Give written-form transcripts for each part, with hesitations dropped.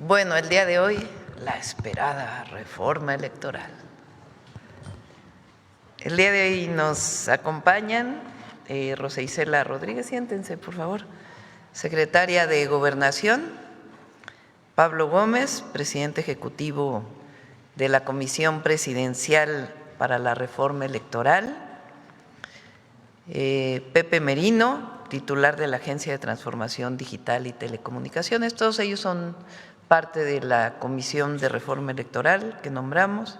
Bueno, el día de hoy, la esperada reforma electoral. El día de hoy nos acompañan Rosa Isela Rodríguez, siéntense por favor, secretaria de Gobernación, Pablo Gómez, presidente ejecutivo de la Comisión Presidencial para la Reforma Electoral, Pepe Merino, titular de la Agencia de Transformación Digital y Telecomunicaciones. Todos ellos son parte de la Comisión de Reforma Electoral que nombramos.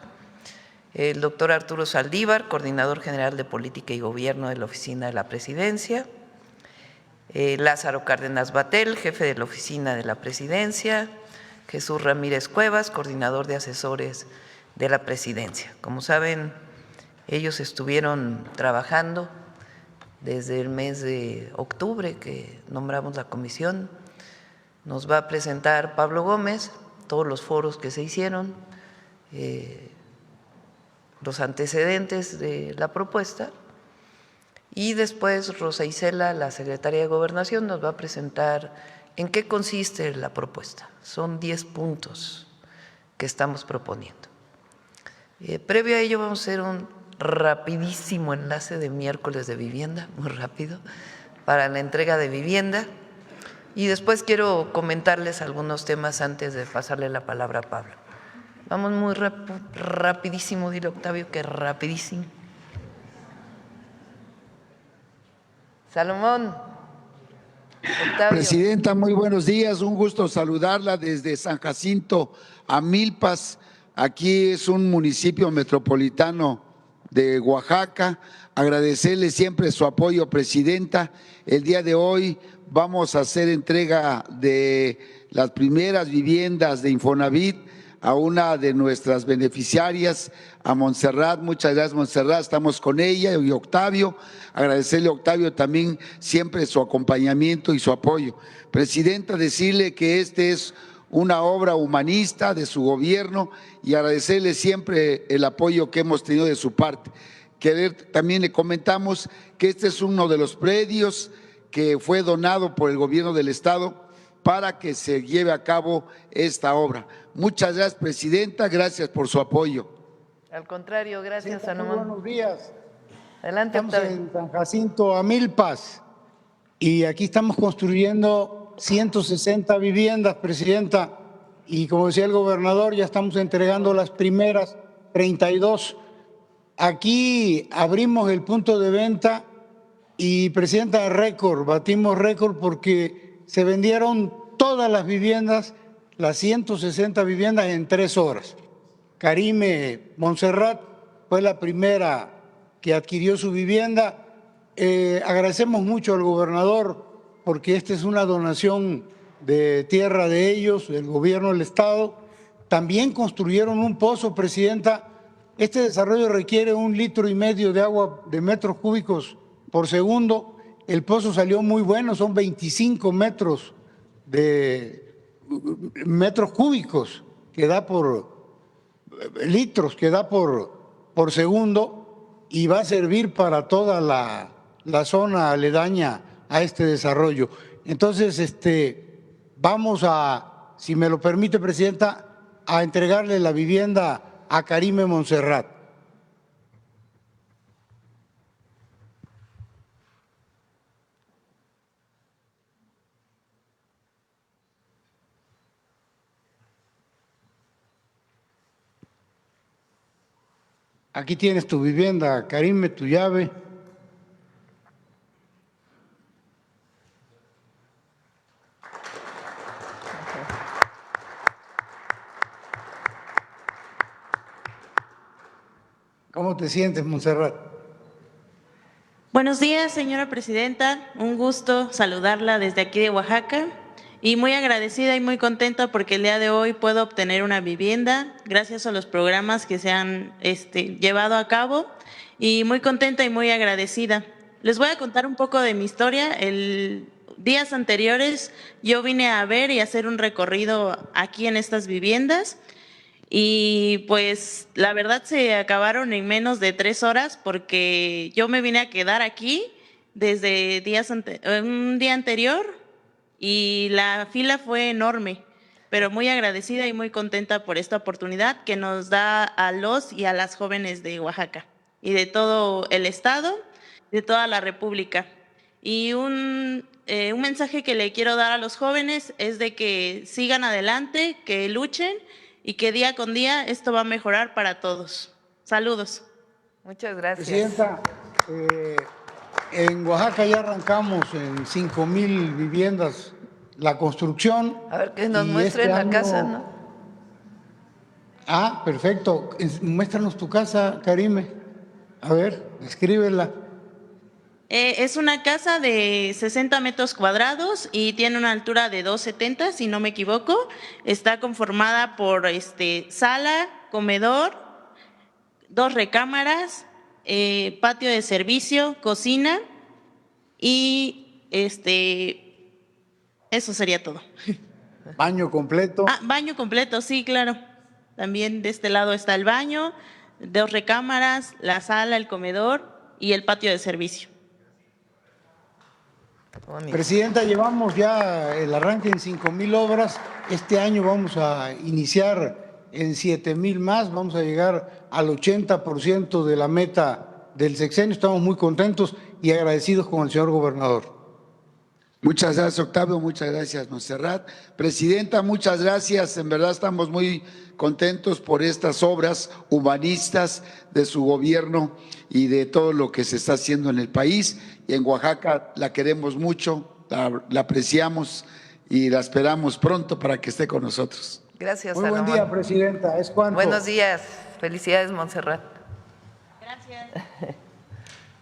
El doctor Arturo Saldívar, coordinador general de Política y Gobierno de la Oficina de la Presidencia. Lázaro Cárdenas Batel, jefe de la Oficina de la Presidencia. Jesús Ramírez Cuevas, coordinador de asesores de la Presidencia. Como saben, ellos estuvieron trabajando desde el mes de octubre que nombramos la comisión. Nos va a presentar Pablo Gómez todos los foros que se hicieron, los antecedentes de la propuesta, y después Rosa Isela, la secretaria de Gobernación, nos va a presentar en qué consiste la propuesta. Son 10 puntos que estamos proponiendo. Previo a ello vamos a hacer un rapidísimo enlace de miércoles de vivienda, muy rápido, para la entrega de vivienda. Y después quiero comentarles algunos temas antes de pasarle la palabra a Pablo. Vamos muy rapidísimo, dile Octavio que rapidísimo. Salomón. Octavio. Presidenta, muy buenos días, un gusto saludarla desde San Jacinto a Milpas. Aquí es un municipio metropolitano de Oaxaca. Agradecerle siempre su apoyo, Presidenta. El día de hoy vamos a hacer entrega de las primeras viviendas de Infonavit a una de nuestras beneficiarias, a Montserrat. Muchas gracias, Montserrat, estamos con ella y Octavio. Agradecerle a Octavio también siempre su acompañamiento y su apoyo. Presidenta, decirle que este es una obra humanista de su gobierno y agradecerle siempre el apoyo que hemos tenido de su parte. También le comentamos que este es uno de los predios que fue donado por el gobierno del estado para que se lleve a cabo esta obra. Muchas gracias, Presidenta, gracias por su apoyo. Al contrario, gracias, Salomón. Muy buenos días. Adelante, Estamos Octavio. en San Jacinto a Milpas y aquí estamos construyendo 160 viviendas, Presidenta, y como decía el gobernador, ya estamos entregando las primeras 32. Aquí abrimos el punto de venta y, Presidenta, batimos récord porque se vendieron todas las viviendas, las 160 viviendas en 3 horas. Karime Montserrat fue la primera que adquirió su vivienda. Agradecemos mucho al gobernador porque esta es una donación de tierra de ellos, del gobierno del estado. También construyeron un pozo, Presidenta. Este desarrollo requiere 1,5 litros de agua de metros cúbicos por segundo. El pozo salió muy bueno, son 25 metros cúbicos que da por litros que da por segundo y va a servir para toda la zona aledaña a este desarrollo. Entonces, vamos a, si me lo permite, Presidenta, a entregarle la vivienda a Karime Montserrat. Aquí tienes tu vivienda, Karime, tu llave. ¿Cómo te sientes, Montserrat? Buenos días, señora presidenta. Un gusto saludarla desde aquí de Oaxaca y muy agradecida y muy contenta porque el día de hoy puedo obtener una vivienda gracias a los programas que se han llevado a cabo y muy contenta y muy agradecida. Les voy a contar un poco de mi historia. Días anteriores yo vine a ver y hacer un recorrido aquí en estas viviendas y pues la verdad se acabaron en menos de 3 horas porque yo me vine a quedar aquí desde un día anterior y la fila fue enorme. pero muy agradecida y muy contenta por esta oportunidad que nos da a los y a las jóvenes de Oaxaca y de todo el estado, de toda la República. Y un mensaje que le quiero dar a los jóvenes es de que sigan adelante, que luchen y que día con día esto va a mejorar para todos. Saludos. Muchas gracias. Presidenta, en Oaxaca ya arrancamos en 5,000 viviendas la construcción. A ver, que nos y muestren este la casa, año- ¿no? Ah, perfecto. Muéstranos tu casa, Karime. A ver, escríbela. Es una casa de 60 metros cuadrados y tiene una altura de 2,70, si no me equivoco. Está conformada por sala, comedor, 2 recámaras, patio de servicio, cocina y eso sería todo. Baño completo. Ah, baño completo, sí, claro. También de este lado está el baño, 2 recámaras, la sala, el comedor y el patio de servicio. Bonito. Presidenta, llevamos ya el arranque en 5,000 obras. Este año vamos a iniciar en 7,000 más. Vamos a llegar al 80% de la meta del sexenio. Estamos muy contentos y agradecidos con el señor gobernador. Muchas gracias, Octavio. Muchas gracias, Montserrat. Presidenta, muchas gracias. En verdad estamos muy contentos por estas obras humanistas de su gobierno y de todo lo que se está haciendo en el país. Y en Oaxaca la queremos mucho, la apreciamos y la esperamos pronto para que esté con nosotros. Gracias, Muy buen Salomón. día, Presidenta. ¿Es cuánto? Buenos días. Felicidades, Montserrat. Gracias.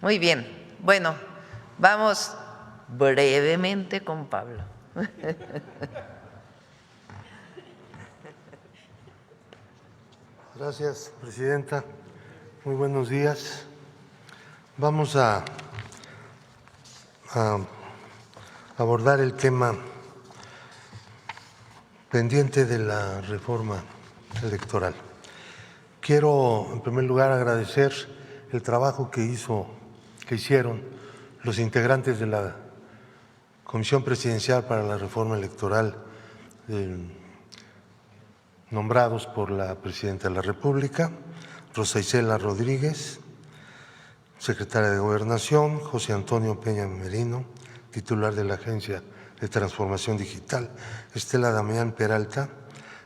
Muy bien. Bueno, vamos brevemente con Pablo. Gracias, Presidenta. Muy buenos días. Vamos a abordar el tema pendiente de la reforma electoral. Quiero, en primer lugar, agradecer el trabajo que hicieron los integrantes de la Comisión Presidencial para la Reforma Electoral nombrados por la Presidenta de la República, Rosa Isela Rodríguez, Secretaria de Gobernación, José Antonio Peña Merino, titular de la Agencia de Transformación Digital, Estela Damián Peralta,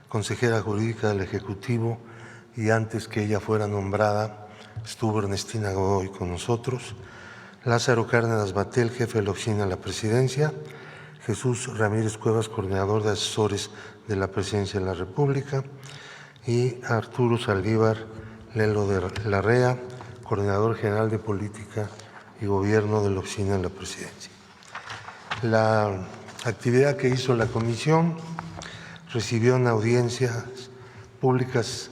consejera jurídica del Ejecutivo, y antes que ella fuera nombrada estuvo Ernestina Godoy con nosotros, Lázaro Cárdenas Batel, jefe de la Oficina de la Presidencia, Jesús Ramírez Cuevas, coordinador de asesores de la Presidencia de la República, y Arturo Saldívar Lelo de Larrea, coordinador general de Política y Gobierno de la Oficina de la Presidencia. La actividad que hizo la comisión recibió en audiencias públicas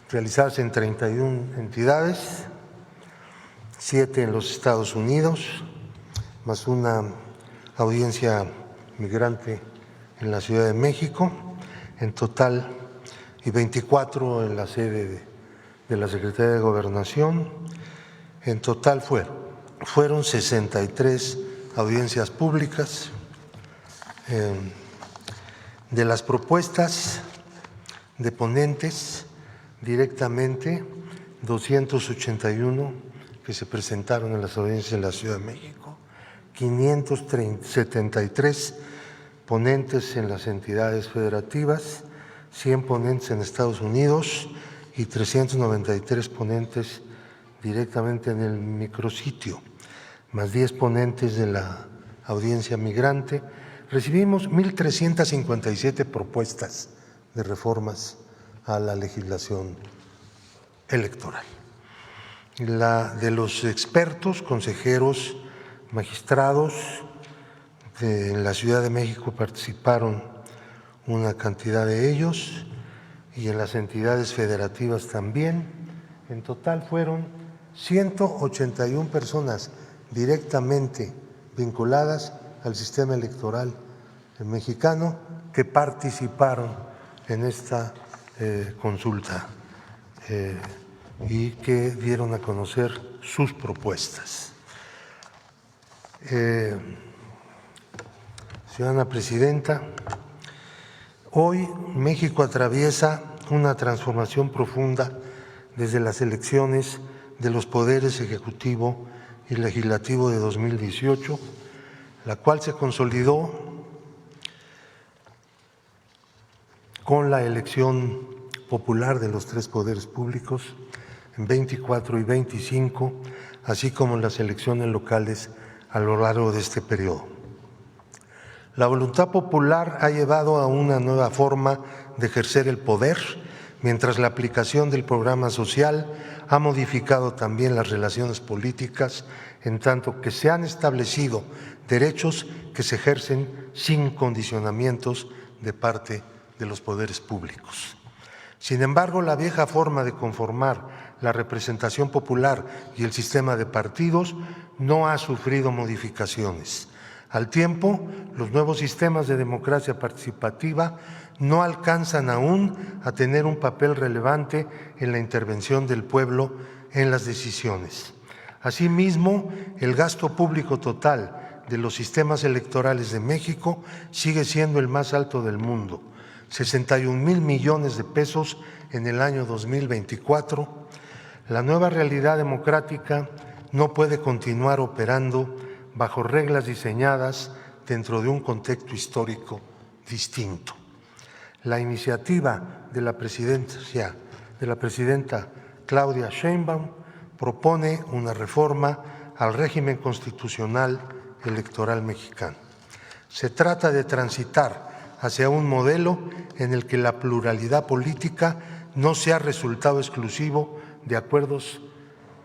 realizadas en 31 entidades, 7 en los Estados Unidos, más una audiencia migrante en la Ciudad de México, en total, y 24 en la sede de la Secretaría de Gobernación. En total fueron 63 audiencias públicas. De las propuestas de ponentes directamente, 281 que se presentaron en las audiencias de la Ciudad de México, 573 ponentes en las entidades federativas, 100 ponentes en Estados Unidos y 393 ponentes directamente en el micrositio, más 10 ponentes de la audiencia migrante. Recibimos 1,357 propuestas de reformas a la legislación electoral. De los expertos, consejeros, magistrados en la Ciudad de México participaron una cantidad de ellos y en las entidades federativas también. En total fueron 181 personas directamente vinculadas al sistema electoral mexicano que participaron en esta consulta y que dieron a conocer sus propuestas. Ciudadana Presidenta, Hoy México atraviesa una transformación profunda desde las elecciones de los poderes ejecutivo y legislativo de 2018, la cual se consolidó con la elección popular de los tres poderes públicos en 24 y 25, así como las elecciones locales a lo largo de este periodo. La voluntad popular ha llevado a una nueva forma de ejercer el poder, mientras la aplicación del programa social ha modificado también las relaciones políticas, en tanto que se han establecido derechos que se ejercen sin condicionamientos de parte de los poderes públicos. Sin embargo, la vieja forma de conformar la representación popular y el sistema de partidos no ha sufrido modificaciones. Al tiempo, los nuevos sistemas de democracia participativa no alcanzan aún a tener un papel relevante en la intervención del pueblo en las decisiones. Asimismo, el gasto público total de los sistemas electorales de México sigue siendo el más alto del mundo, 61,000 millones de pesos en el año 2024. La nueva realidad democrática no puede continuar operando bajo reglas diseñadas dentro de un contexto histórico distinto. La iniciativa de la presidenta Claudia Sheinbaum propone una reforma al régimen constitucional electoral mexicano. Se trata de transitar hacia un modelo en el que la pluralidad política no sea resultado exclusivo de acuerdos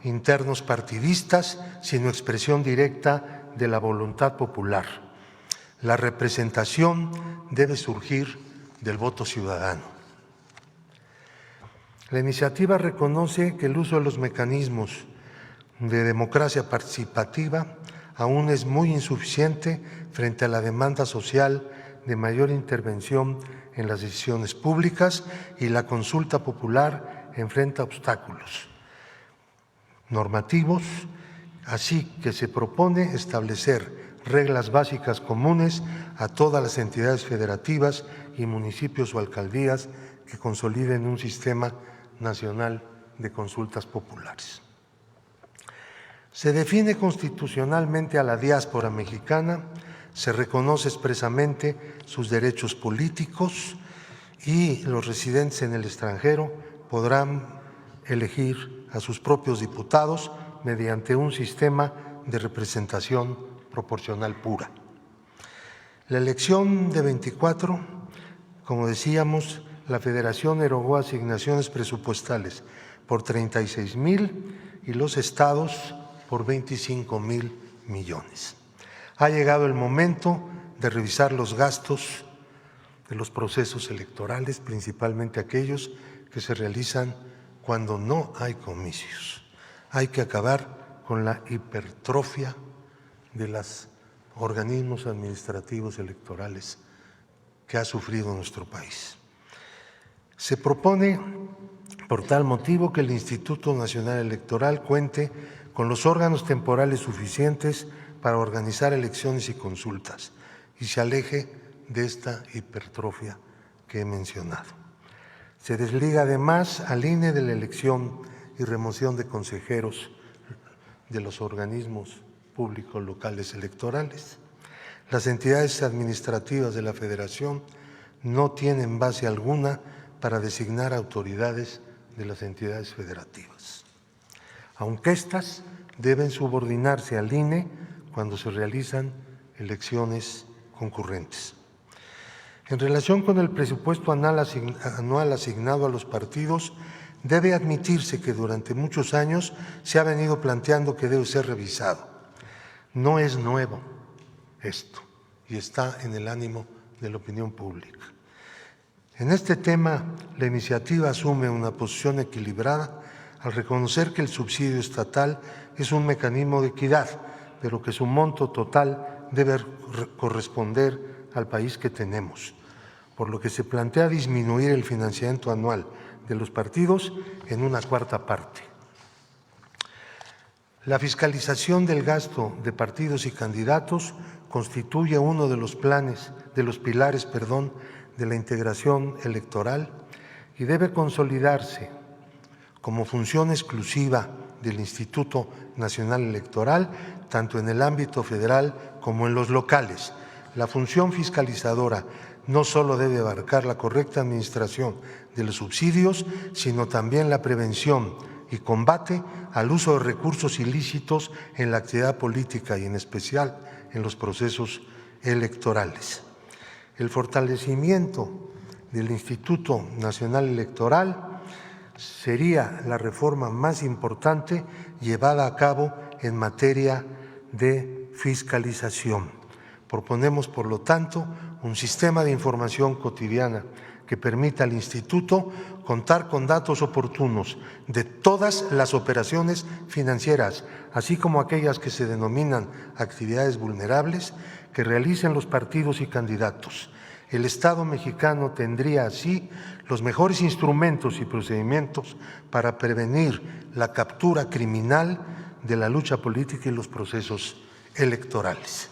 internos partidistas, sino expresión directa de la voluntad popular. La representación debe surgir del voto ciudadano. La iniciativa reconoce que el uso de los mecanismos de democracia participativa aún es muy insuficiente frente a la demanda social de mayor intervención en las decisiones públicas, y la consulta popular enfrenta obstáculos normativos, así que se propone establecer reglas básicas comunes a todas las entidades federativas y municipios o alcaldías que consoliden un sistema nacional de consultas populares. Se define constitucionalmente a la diáspora mexicana, se reconoce expresamente sus derechos políticos y los residentes en el extranjero podrán elegir a sus propios diputados mediante un sistema de representación proporcional pura. La elección de 24, como decíamos, la Federación erogó asignaciones presupuestales por 36,000 y los estados por 25,000 millones. Ha llegado el momento de revisar los gastos de los procesos electorales, principalmente aquellos que se realizan cuando no hay comicios. Hay que acabar con la hipertrofia de los organismos administrativos electorales que ha sufrido nuestro país. Se propone, por tal motivo, que el Instituto Nacional Electoral cuente con los órganos temporales suficientes para organizar elecciones y consultas y se aleje de esta hipertrofia que he mencionado. Se desliga además al INE de la elección y remoción de consejeros de los organismos públicos locales electorales. Las entidades administrativas de la Federación no tienen base alguna para designar autoridades de las entidades federativas, aunque éstas deben subordinarse al INE cuando se realizan elecciones concurrentes. En relación con el presupuesto anual asignado a los partidos, debe admitirse que durante muchos años se ha venido planteando que debe ser revisado. No es nuevo esto y está en el ánimo de la opinión pública. En este tema, la iniciativa asume una posición equilibrada al reconocer que el subsidio estatal es un mecanismo de equidad, pero que su monto total debe corresponder al país que tenemos, por lo que se plantea disminuir el financiamiento anual de los partidos en una cuarta parte. La fiscalización del gasto de partidos y candidatos constituye uno de los pilares de la integración electoral y debe consolidarse como función exclusiva del Instituto Nacional Electoral, tanto en el ámbito federal como en los locales. La función fiscalizadora no solo debe abarcar la correcta administración de los subsidios, sino también la prevención y combate al uso de recursos ilícitos en la actividad política y en especial en los procesos electorales. El fortalecimiento del Instituto Nacional Electoral sería la reforma más importante llevada a cabo en materia de fiscalización. Proponemos, por lo tanto, un sistema de información cotidiana que permita al Instituto contar con datos oportunos de todas las operaciones financieras, así como aquellas que se denominan actividades vulnerables que realicen los partidos y candidatos. El Estado mexicano tendría así los mejores instrumentos y procedimientos para prevenir la captura criminal de la lucha política y los procesos electorales.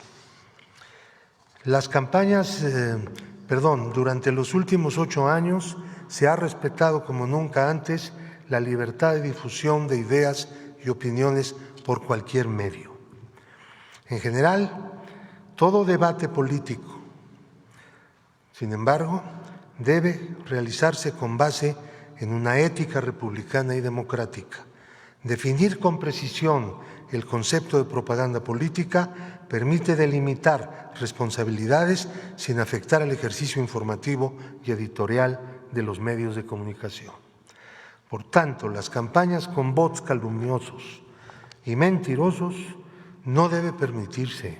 Las campañas, durante los últimos 8 años se ha respetado como nunca antes la libertad de difusión de ideas y opiniones por cualquier medio. En general, todo debate político, sin embargo, debe realizarse con base en una ética republicana y democrática. Definir con precisión el concepto de propaganda política permite delimitar responsabilidades sin afectar al ejercicio informativo y editorial de los medios de comunicación. Por tanto, las campañas con bots calumniosos y mentirosos no debe permitirse,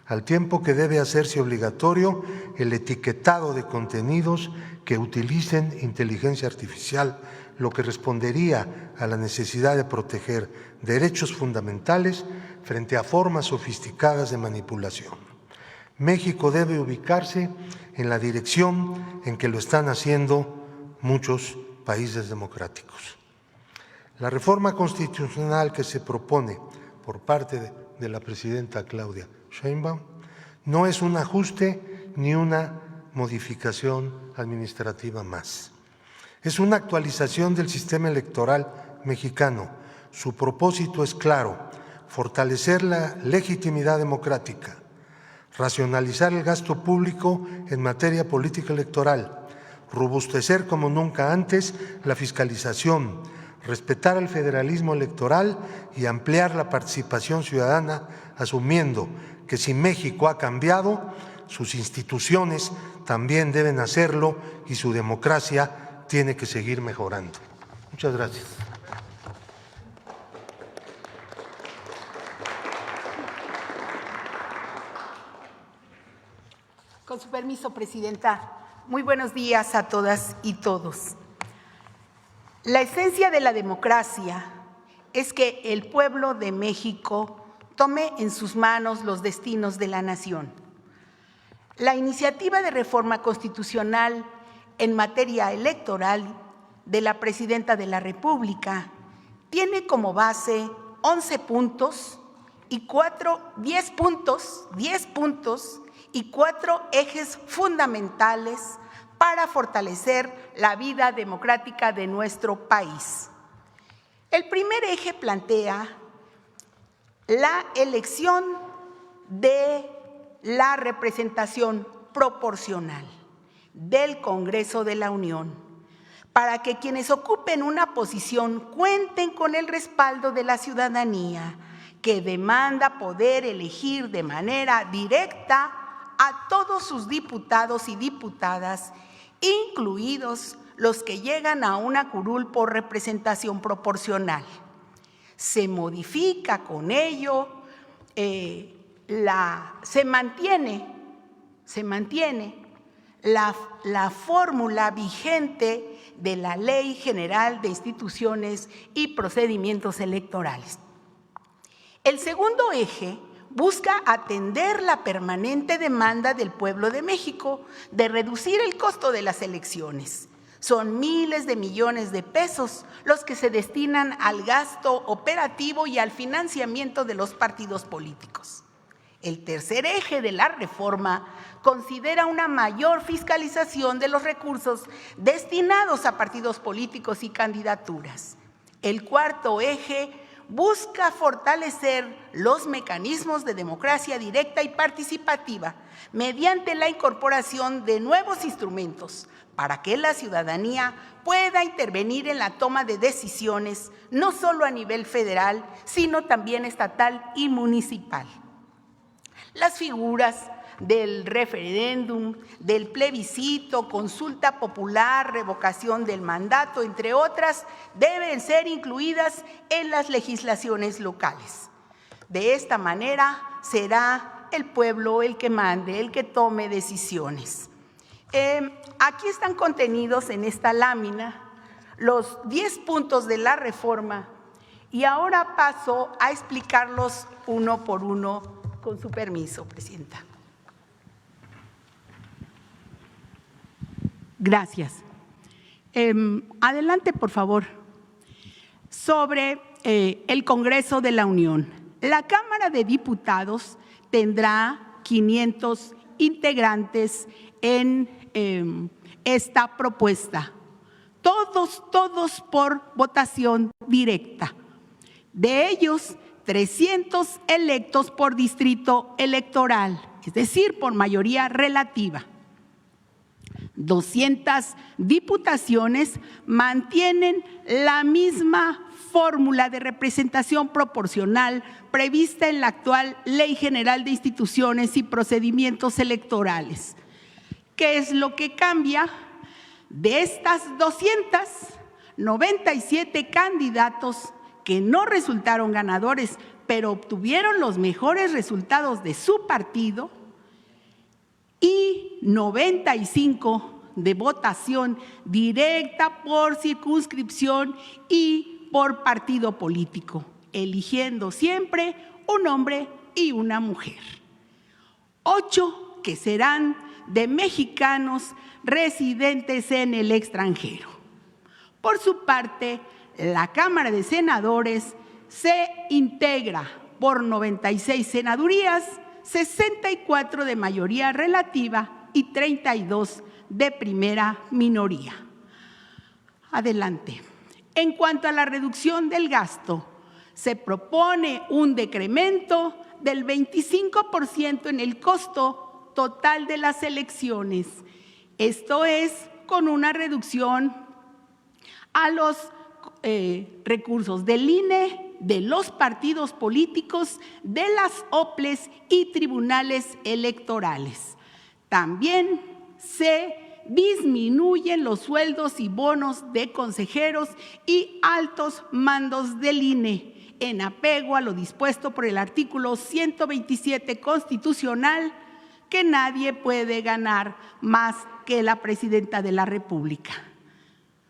al tiempo que debe hacerse obligatorio el etiquetado de contenidos que utilicen inteligencia artificial, lo que respondería a la necesidad de proteger derechos fundamentales frente a formas sofisticadas de manipulación. México debe ubicarse en la dirección en que lo están haciendo muchos países democráticos. La reforma constitucional que se propone por parte de la presidenta Claudia Sheinbaum no es un ajuste ni una modificación administrativa más. Es una actualización del sistema electoral mexicano. Su propósito es claro: fortalecer la legitimidad democrática, racionalizar el gasto público en materia política electoral, robustecer como nunca antes la fiscalización, respetar el federalismo electoral y ampliar la participación ciudadana, asumiendo que si México ha cambiado, sus instituciones también deben hacerlo y su democracia tiene que seguir mejorando. Muchas gracias. Con su permiso, Presidenta, muy buenos días a todas y todos. La esencia de la democracia es que el pueblo de México tome en sus manos los destinos de la nación. La iniciativa de reforma constitucional en materia electoral de la Presidenta de la República tiene como base 11 puntos y 10 puntos y 4 ejes fundamentales para fortalecer la vida democrática de nuestro país. El primer eje plantea la elección de la representación proporcional del Congreso de la Unión, para que quienes ocupen una posición cuenten con el respaldo de la ciudadanía, que demanda poder elegir de manera directa a todos sus diputados y diputadas, incluidos los que llegan a una curul por representación proporcional. Se modifica con ello, se mantiene la fórmula vigente de la Ley General de Instituciones y Procedimientos Electorales. El segundo eje busca atender la permanente demanda del pueblo de México de reducir el costo de las elecciones. Son miles de millones de pesos los que se destinan al gasto operativo y al financiamiento de los partidos políticos. El tercer eje de la reforma considera una mayor fiscalización de los recursos destinados a partidos políticos y candidaturas. El cuarto eje busca fortalecer los mecanismos de democracia directa y participativa mediante la incorporación de nuevos instrumentos para que la ciudadanía pueda intervenir en la toma de decisiones, no solo a nivel federal, sino también estatal y municipal. Las figuras del referéndum, del plebiscito, consulta popular, revocación del mandato, entre otras, deben ser incluidas en las legislaciones locales. De esta manera será el pueblo el que mande, el que tome decisiones. Aquí están contenidos en esta lámina los 10 puntos de la reforma y ahora paso a explicarlos uno por uno, con su permiso, Presidenta. Gracias. Adelante, por favor. Sobre el Congreso de la Unión. La Cámara de Diputados tendrá 500 integrantes en esta propuesta. Todos por votación directa. De ellos, 300 electos por distrito electoral, es decir, por mayoría relativa. 200 diputaciones mantienen la misma fórmula de representación proporcional prevista en la actual Ley General de Instituciones y Procedimientos Electorales. ¿Qué es lo que cambia? De estas 297 candidatos que no resultaron ganadores, pero obtuvieron los mejores resultados de su partido, y 95 de votación directa por circunscripción y por partido político, eligiendo siempre un hombre y una mujer. 8 que serán de mexicanos residentes en el extranjero. Por su parte, la Cámara de Senadores se integra por 96 senadurías, 64 de mayoría relativa y 32 de primera minoría. Adelante. En cuanto a la reducción del gasto, se propone un decremento del 25% en el costo total de las elecciones. Esto es con una reducción a los recursos del INE, de los partidos políticos, de las OPLES y tribunales electorales. También se disminuyen los sueldos y bonos de consejeros y altos mandos del INE, en apego a lo dispuesto por el artículo 127 constitucional, que nadie puede ganar más que la Presidenta de la República.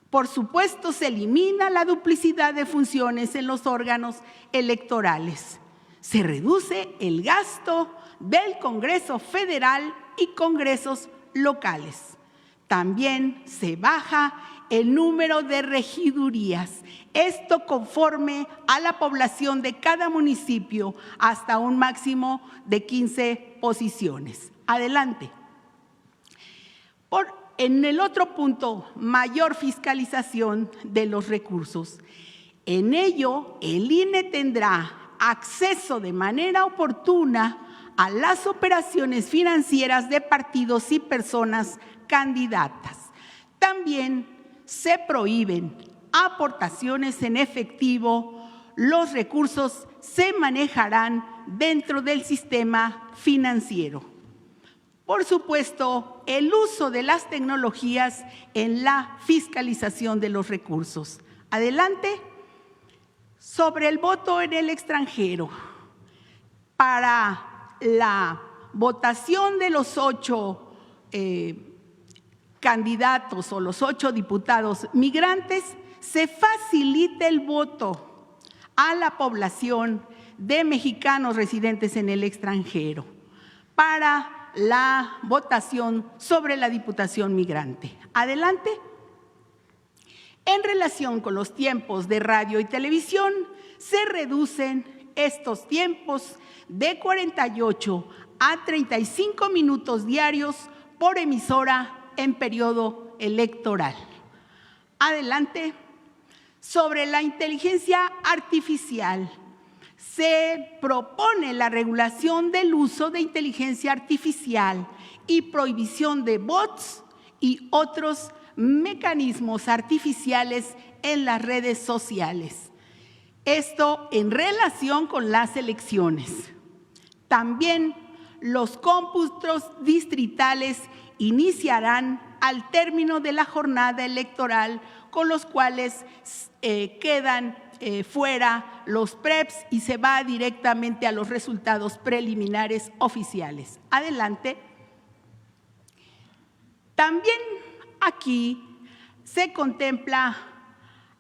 Por supuesto, se elimina la duplicidad de funciones en los órganos electorales. Se reduce el gasto del Congreso Federal y congresos locales. También se baja el número de regidurías. Esto conforme a la población de cada municipio, hasta un máximo de 15 posiciones. Adelante. En el otro punto, mayor fiscalización de los recursos. En ello, el INE tendrá acceso de manera oportuna a las operaciones financieras de partidos y personas candidatas. También se prohíben aportaciones en efectivo. Los recursos se manejarán dentro del sistema financiero. Por supuesto, el uso de las tecnologías en la fiscalización de los recursos. Adelante. Sobre el voto en el extranjero. Para la votación de los 8 candidatos o los 8 diputados migrantes, se facilita el voto a la población de mexicanos residentes en el extranjero para la votación sobre la diputación migrante. Adelante. En relación con los tiempos de radio y televisión, se reducen estos tiempos de 48 a 35 minutos diarios por emisora en periodo electoral. Adelante. Sobre la inteligencia artificial, se propone la regulación del uso de inteligencia artificial y prohibición de bots y otros mecanismos artificiales en las redes sociales. Esto en relación con las elecciones. También los cómputos distritales iniciarán al término de la jornada electoral, con los cuales quedan fuera los PREPs y se va directamente a los resultados preliminares oficiales. Adelante. También aquí se contempla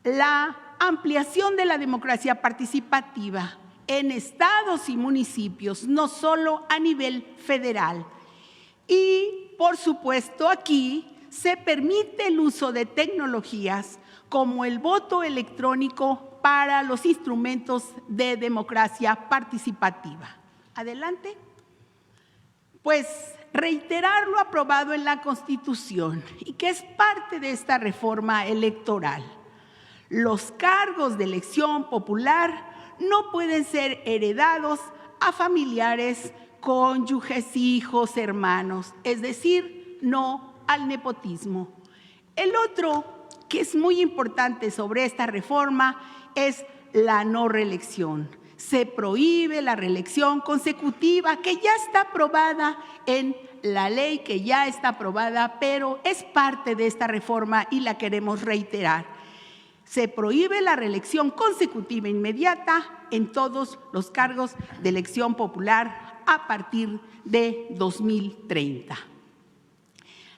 la ampliación de la democracia participativa en estados y municipios, no solo a nivel federal. Y, por supuesto, aquí se permite el uso de tecnologías como el voto electrónico para los instrumentos de democracia participativa. Adelante. Pues reiterar lo aprobado en la Constitución y que es parte de esta reforma electoral. Los cargos de elección popular no pueden ser heredados a familiares, cónyuges, hijos, hermanos, es decir, no al nepotismo. El otro que es muy importante sobre esta reforma es la no reelección. Se prohíbe la reelección consecutiva, que ya está aprobada en la ley, que ya está aprobada, pero es parte de esta reforma y la queremos reiterar. Se prohíbe la reelección consecutiva inmediata en todos los cargos de elección popular a partir de 2030.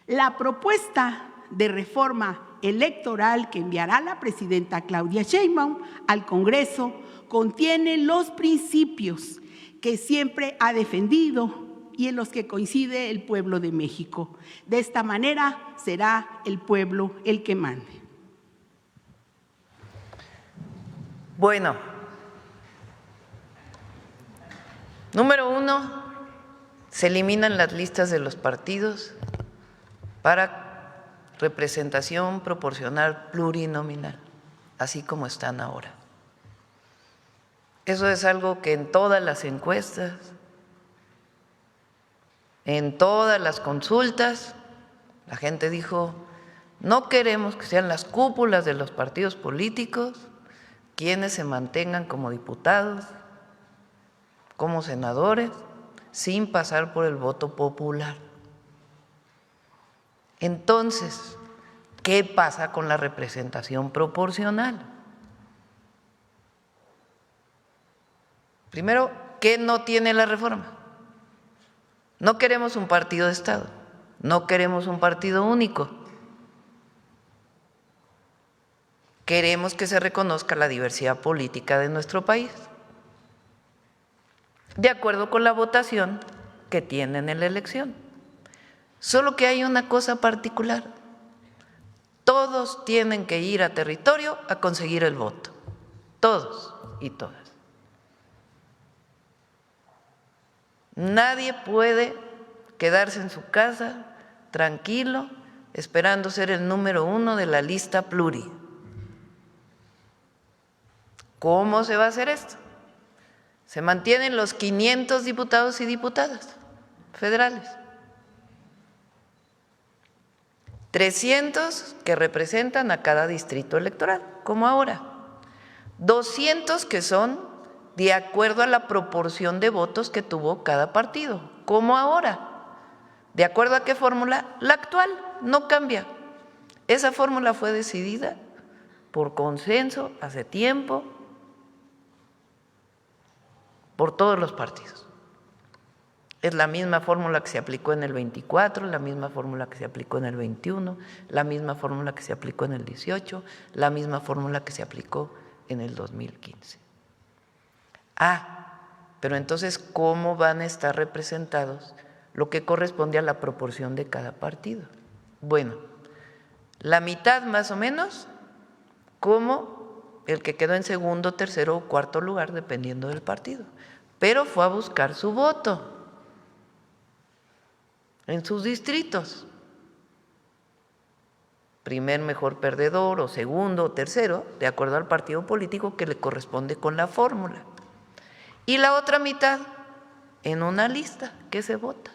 La propuesta de reforma electoral que enviará la presidenta Claudia Sheinbaum al Congreso contiene los principios que siempre ha defendido y en los que coincide el pueblo de México. De esta manera será el pueblo el que mande. Bueno, número 1, se eliminan las listas de los partidos para representación proporcional plurinominal, así como están ahora. Eso es algo que en todas las encuestas, en todas las consultas, la gente dijo, no queremos que sean las cúpulas de los partidos políticos quienes se mantengan como diputados, como senadores, sin pasar por el voto popular. Entonces, ¿qué pasa con la representación proporcional? Primero, ¿qué no tiene la reforma? No queremos un partido de Estado, no queremos un partido único. Queremos que se reconozca la diversidad política de nuestro país, de acuerdo con la votación que tienen en la elección. Solo que hay una cosa particular, todos tienen que ir a territorio a conseguir el voto, todos y todas. Nadie puede quedarse en su casa tranquilo esperando ser el número 1 de la lista pluri. ¿Cómo se va a hacer esto? Se mantienen los 500 diputados y diputadas federales. 300 que representan a cada distrito electoral, como ahora. 200 que son de acuerdo a la proporción de votos que tuvo cada partido, como ahora. ¿De acuerdo a qué fórmula? La actual, no cambia. Esa fórmula fue decidida por consenso hace tiempo por todos los partidos. Es la misma fórmula que se aplicó en el 24, la misma fórmula que se aplicó en el 21, la misma fórmula que se aplicó en el 18, la misma fórmula que se aplicó en el 2015. Pero entonces, ¿cómo van a estar representados lo que corresponde a la proporción de cada partido? Bueno, la mitad más o menos como el que quedó en segundo, tercero o cuarto lugar, dependiendo del partido. Pero fue a buscar su voto en sus distritos. Primer mejor perdedor o segundo o tercero, de acuerdo al partido político que le corresponde con la fórmula. Y la otra mitad en una lista que se vota.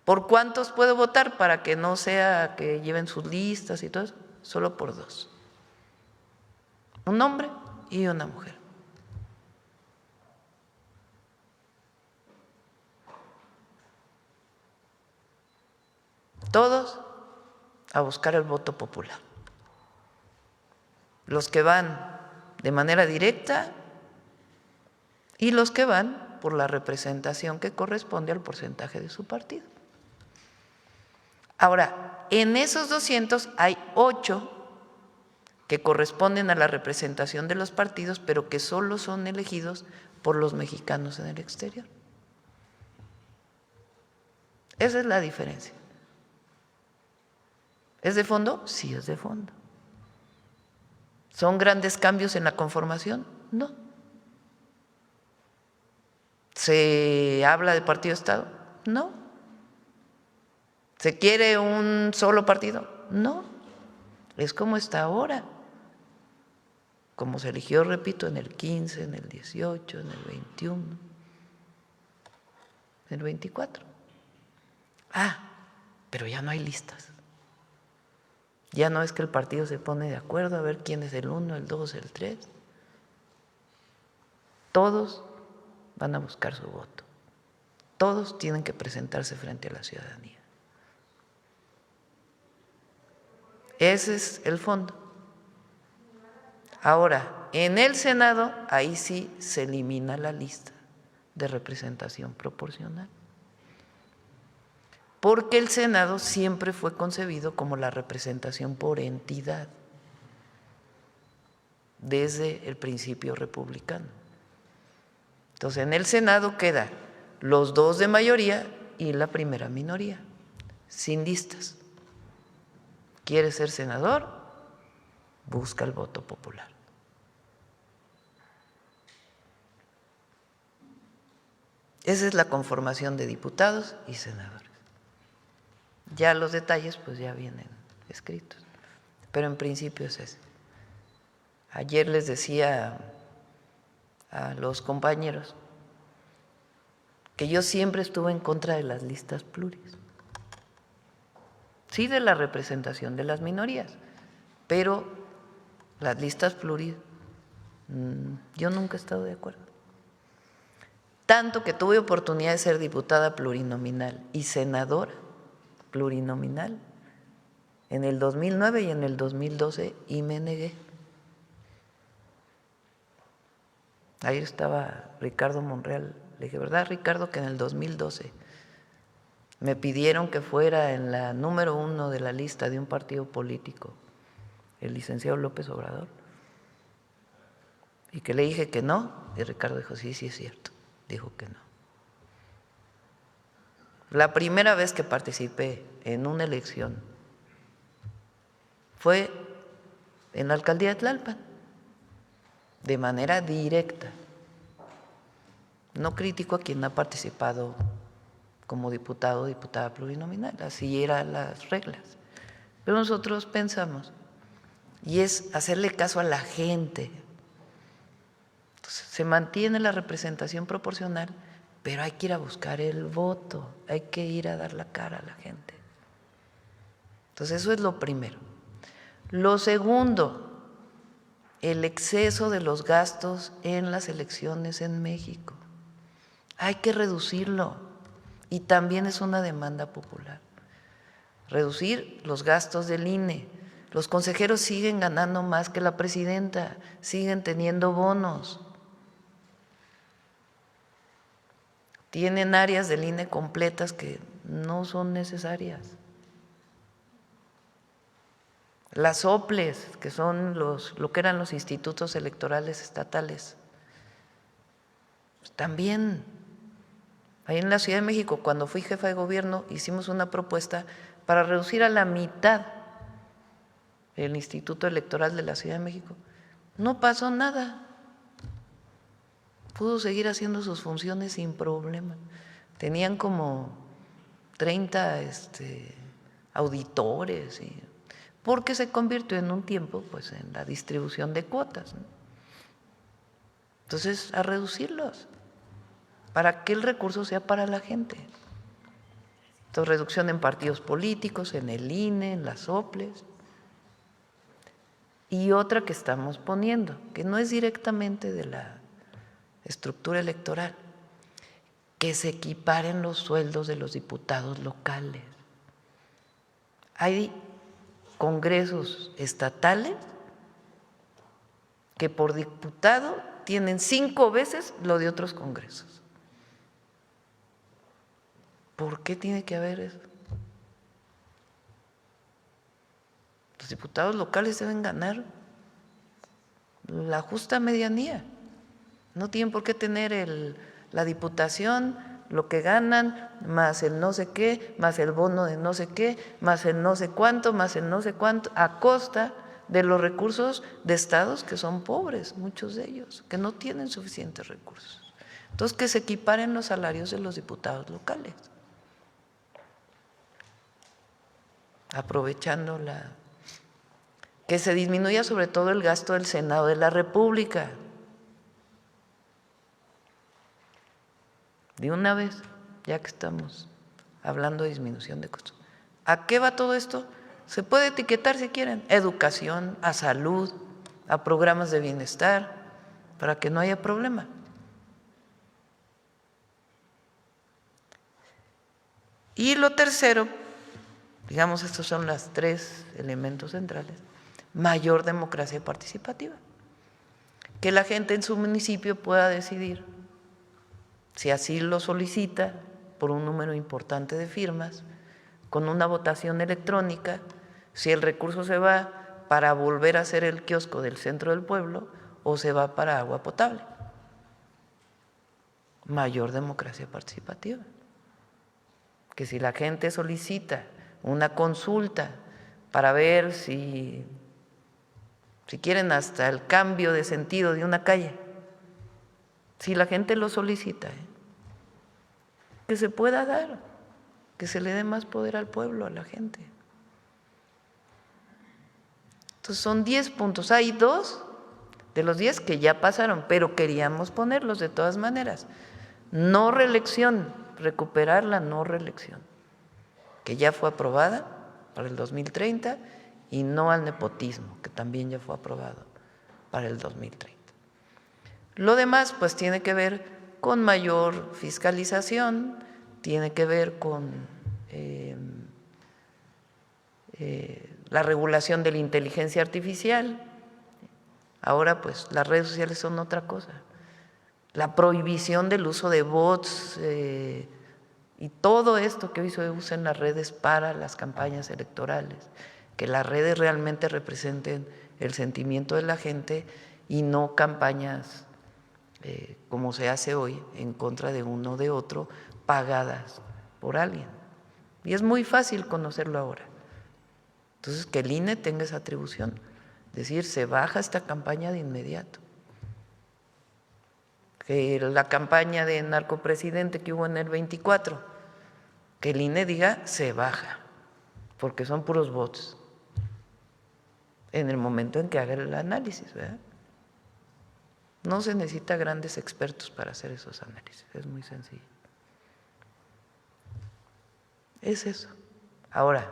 ¿Por cuántos puedo votar para que no sea que lleven sus listas y todo eso? Solo por 2. Un hombre y una mujer. Todos a buscar el voto popular. Los que van de manera directa y los que van por la representación que corresponde al porcentaje de su partido. Ahora, en esos 200 hay 8 que corresponden a la representación de los partidos, pero que solo son elegidos por los mexicanos en el exterior. Esa es la diferencia. ¿Es de fondo? Sí, es de fondo. ¿Son grandes cambios en la conformación? No. ¿Se habla de partido-estado? No. ¿Se quiere un solo partido? No. Es como está ahora. Como se eligió, repito, en el 15, en el 18, en el 21, en el 24. Pero ya no hay listas. Ya no es que el partido se pone de acuerdo a ver quién es el 1, el 2, el 3. Todos van a buscar su voto. Todos tienen que presentarse frente a la ciudadanía. Ese es el fondo. Ahora, en el Senado, ahí sí se elimina la lista de representación proporcional. Porque el Senado siempre fue concebido como la representación por entidad, desde el principio republicano. Entonces, en el Senado quedan los 2 de mayoría y la primera minoría, sin listas. ¿Quieres ser senador? Busca el voto popular. Esa es la conformación de diputados y senadores. Ya los detalles pues ya vienen escritos, pero en principio es ese. Ayer les decía a los compañeros que yo siempre estuve en contra de las listas pluris. Sí, de la representación de las minorías, pero las listas pluris, yo nunca he estado de acuerdo. Tanto que tuve oportunidad de ser diputada plurinominal y senadora plurinominal en el 2009 y en el 2012 y me negué. Ahí estaba Ricardo Monreal. Le dije, ¿verdad, Ricardo, que en el 2012 me pidieron que fuera en la número 1 de la lista de un partido político, el licenciado López Obrador? Y que le dije que no, y Ricardo dijo, sí, sí es cierto, dijo que no. La primera vez que participé en una elección fue en la alcaldía de Tlalpan, de manera directa. No critico a quien ha participado como diputado o diputada plurinominal, así eran las reglas. Pero nosotros pensamos, y es hacerle caso a la gente. Entonces, se mantiene la representación proporcional, pero hay que ir a buscar el voto, hay que ir a dar la cara a la gente. Entonces, eso es lo primero. Lo segundo, el exceso de los gastos en las elecciones en México. Hay que reducirlo. Y también es una demanda popular. Reducir los gastos del INE. Los consejeros siguen ganando más que la presidenta, siguen teniendo bonos. Tienen áreas del INE completas que no son necesarias. Las OPLES, que son lo que eran los institutos electorales estatales, también. Ahí en la Ciudad de México, cuando fui jefa de gobierno, hicimos una propuesta para reducir a la mitad el Instituto Electoral de la Ciudad de México. No pasó nada. Pudo seguir haciendo sus funciones sin problema. Tenían como 30 auditores, porque se convirtió en un tiempo pues en la distribución de cuotas, ¿no? Entonces, a reducirlos, para que el recurso sea para la gente. Entonces, reducción en partidos políticos, en el INE, en las OPLES. Y otra que estamos poniendo, que no es directamente de la estructura electoral, que se equiparen los sueldos de los diputados locales. Hay congresos estatales que por diputado tienen 5 veces lo de otros congresos. ¿Por qué tiene que haber eso? Los diputados locales deben ganar la justa medianía. No tienen por qué tener la diputación, lo que ganan, más el no sé qué, más el bono de no sé qué, más el no sé cuánto, más el no sé cuánto, a costa de los recursos de estados que son pobres, muchos de ellos, que no tienen suficientes recursos. Entonces, que se equiparen los salarios de los diputados locales, aprovechando que se disminuya sobre todo el gasto del Senado de la República. De una vez, ya que estamos hablando de disminución de costos. ¿A qué va todo esto? Se puede etiquetar si quieren, educación, a salud, a programas de bienestar, para que no haya problema. Y lo tercero, digamos, estos son los 3 elementos centrales: mayor democracia participativa, que la gente en su municipio pueda decidir, si así lo solicita, por un número importante de firmas, con una votación electrónica, si el recurso se va para volver a hacer el kiosco del centro del pueblo o se va para agua potable. Mayor democracia participativa. Que si la gente solicita una consulta para ver si quieren hasta el cambio de sentido de una calle, si la gente lo solicita, que se pueda dar, que se le dé más poder al pueblo, a la gente. Entonces son 10 puntos. Hay 2 de los 10 que ya pasaron, pero queríamos ponerlos de todas maneras. No reelección, recuperar la no reelección, que ya fue aprobada para el 2030, y no al nepotismo, que también ya fue aprobado para el 2030. Lo demás pues tiene que ver con mayor fiscalización, tiene que ver con la regulación de la inteligencia artificial. Ahora pues las redes sociales son otra cosa. La prohibición del uso de bots y todo esto que hoy se usa en las redes para las campañas electorales, que las redes realmente representen el sentimiento de la gente y no campañas como se hace hoy en contra de uno o de otro, pagadas por alguien. Y es muy fácil conocerlo ahora. Entonces, que el INE tenga esa atribución, es decir, se baja esta campaña de inmediato. Que la campaña de narcopresidente que hubo en el 24, que el INE diga se baja, porque son puros bots, en el momento en que haga el análisis, ¿verdad? No se necesita grandes expertos para hacer esos análisis, es muy sencillo. Es eso. Ahora,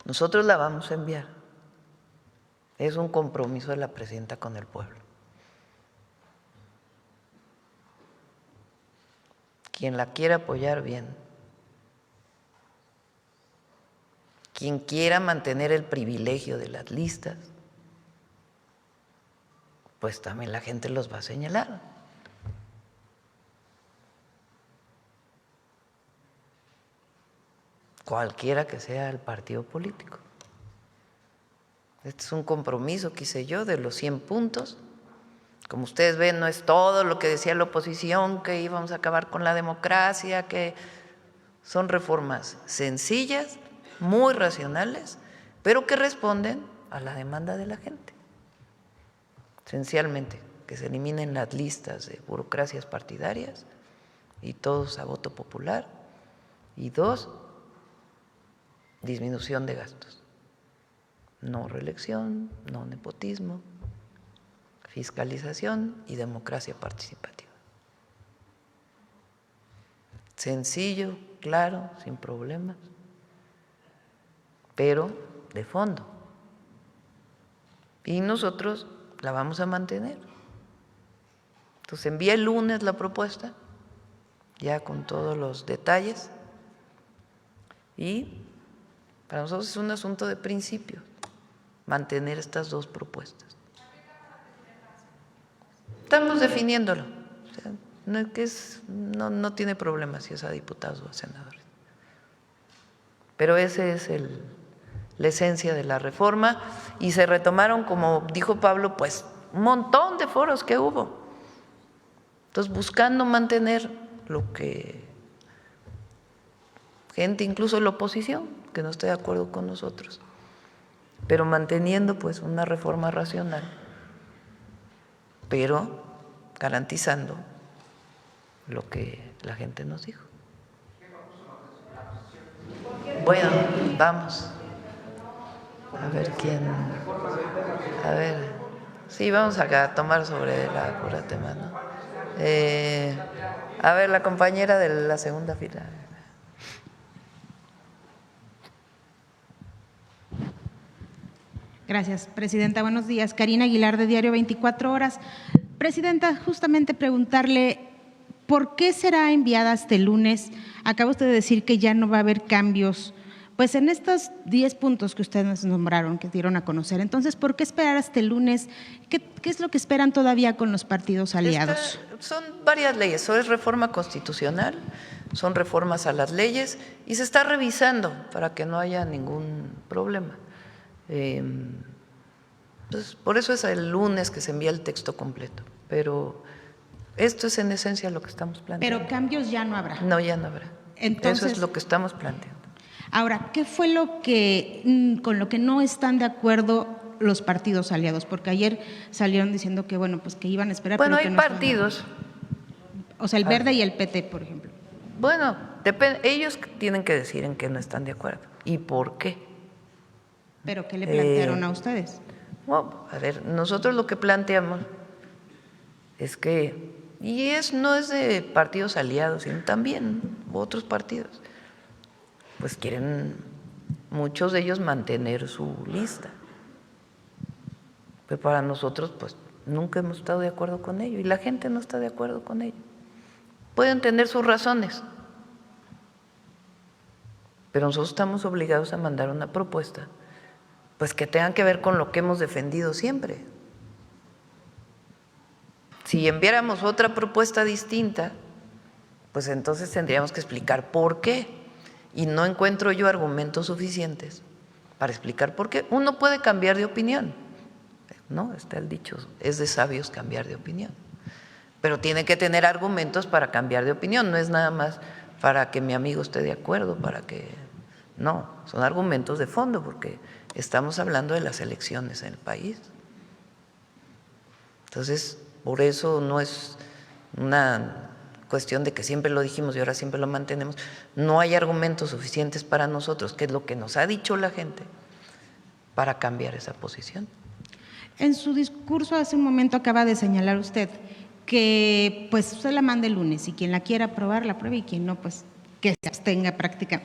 nosotros la vamos a enviar. Es un compromiso de la presidenta con el pueblo. Quien la quiera apoyar, bien. Quien quiera mantener el privilegio de las listas, pues también la gente los va a señalar. Cualquiera que sea el partido político. Este es un compromiso que hice yo de los 100 puntos. Como ustedes ven, no es todo lo que decía la oposición, que íbamos a acabar con la democracia, que son reformas sencillas, muy racionales, pero que responden a la demanda de la gente. Esencialmente, que se eliminen las listas de burocracias partidarias y todos a voto popular. Y 2, disminución de gastos. No reelección, no nepotismo, fiscalización y democracia participativa. Sencillo, claro, sin problemas, pero de fondo. Y nosotros la vamos a mantener. Entonces envié el lunes la propuesta, ya con todos los detalles, y para nosotros es un asunto de principio mantener estas 2 propuestas. Estamos definiéndolo. O sea, no tiene problema si es a diputados o a senadores. Pero esa es la esencia de la reforma, y se retomaron, como dijo Pablo, pues un montón de foros que hubo. Entonces, buscando mantener lo que gente, incluso de la oposición, que no esté de acuerdo con nosotros, pero manteniendo pues una reforma racional, pero garantizando lo que la gente nos dijo. Bueno, vamos. A ver quién. A ver. Sí, vamos a tomar sobre la pura tema, ¿no? A ver, la compañera de la segunda fila. Gracias, Presidenta. Buenos días. Karina Aguilar, de Diario 24 Horas. Presidenta, justamente preguntarle, ¿por qué será enviada hasta el lunes? Acaba usted de decir que ya no va a haber cambios, pues en estos 10 puntos que ustedes nombraron, que dieron a conocer. Entonces, ¿por qué esperar hasta el lunes? ¿Qué es lo que esperan todavía con los partidos aliados? Son varias leyes, eso es reforma constitucional, son reformas a las leyes, y se está revisando para que no haya ningún problema. Entonces, por eso es el lunes que se envía el texto completo, pero esto es en esencia lo que estamos planteando. Pero cambios ya no habrá. No, ya no habrá. Entonces, eso es lo que estamos planteando. Ahora, ¿qué fue lo que con lo que no están de acuerdo los partidos aliados? Porque ayer salieron diciendo que bueno, pues que iban a esperar. Bueno, pero que hay no partidos. O sea, el Verde y el PT, por ejemplo. Bueno, ellos tienen que decir en qué no están de acuerdo y por qué. ¿Pero qué le plantearon a ustedes? Bueno, a ver, nosotros lo que planteamos es que, y no es de partidos aliados, sino también otros partidos, pues quieren muchos de ellos mantener su lista. Pero para nosotros, pues nunca hemos estado de acuerdo con ello y la gente no está de acuerdo con ello. Pueden tener sus razones, pero nosotros estamos obligados a mandar una propuesta pues que tengan que ver con lo que hemos defendido siempre. Si enviáramos otra propuesta distinta, pues entonces tendríamos que explicar por qué, y no encuentro yo argumentos suficientes para explicar por qué. Uno puede cambiar de opinión, ¿no? Está el dicho, es de sabios cambiar de opinión, pero tiene que tener argumentos para cambiar de opinión, no es nada más para que mi amigo esté de acuerdo, no, son argumentos de fondo, porque estamos hablando de las elecciones en el país. Entonces, por eso no es una cuestión de que siempre lo dijimos y ahora siempre lo mantenemos. No hay argumentos suficientes para nosotros, que es lo que nos ha dicho la gente, para cambiar esa posición. En su discurso hace un momento acaba de señalar usted que pues usted la manda el lunes y quien la quiera aprobar, la apruebe, y quien no, pues que se abstenga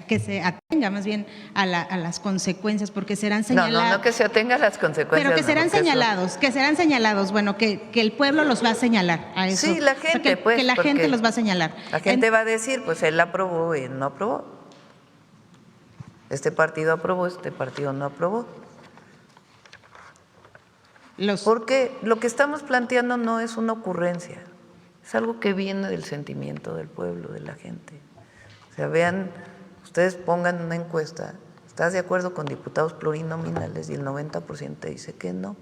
que se atenga más bien a las consecuencias, porque serán señalados. No que se atenga a las consecuencias. Pero que serán señalados, bueno, que el pueblo los va a señalar a eso. Sí, la gente, o sea, que la gente los va a señalar. La gente va a decir, pues él aprobó, él no aprobó. Este partido aprobó, este partido no aprobó. Porque lo que estamos planteando no es una ocurrencia, es algo que viene del sentimiento del pueblo, de la gente. O sea, vean, ustedes pongan una encuesta, ¿estás de acuerdo con diputados plurinominales? Y el 90% dice que no.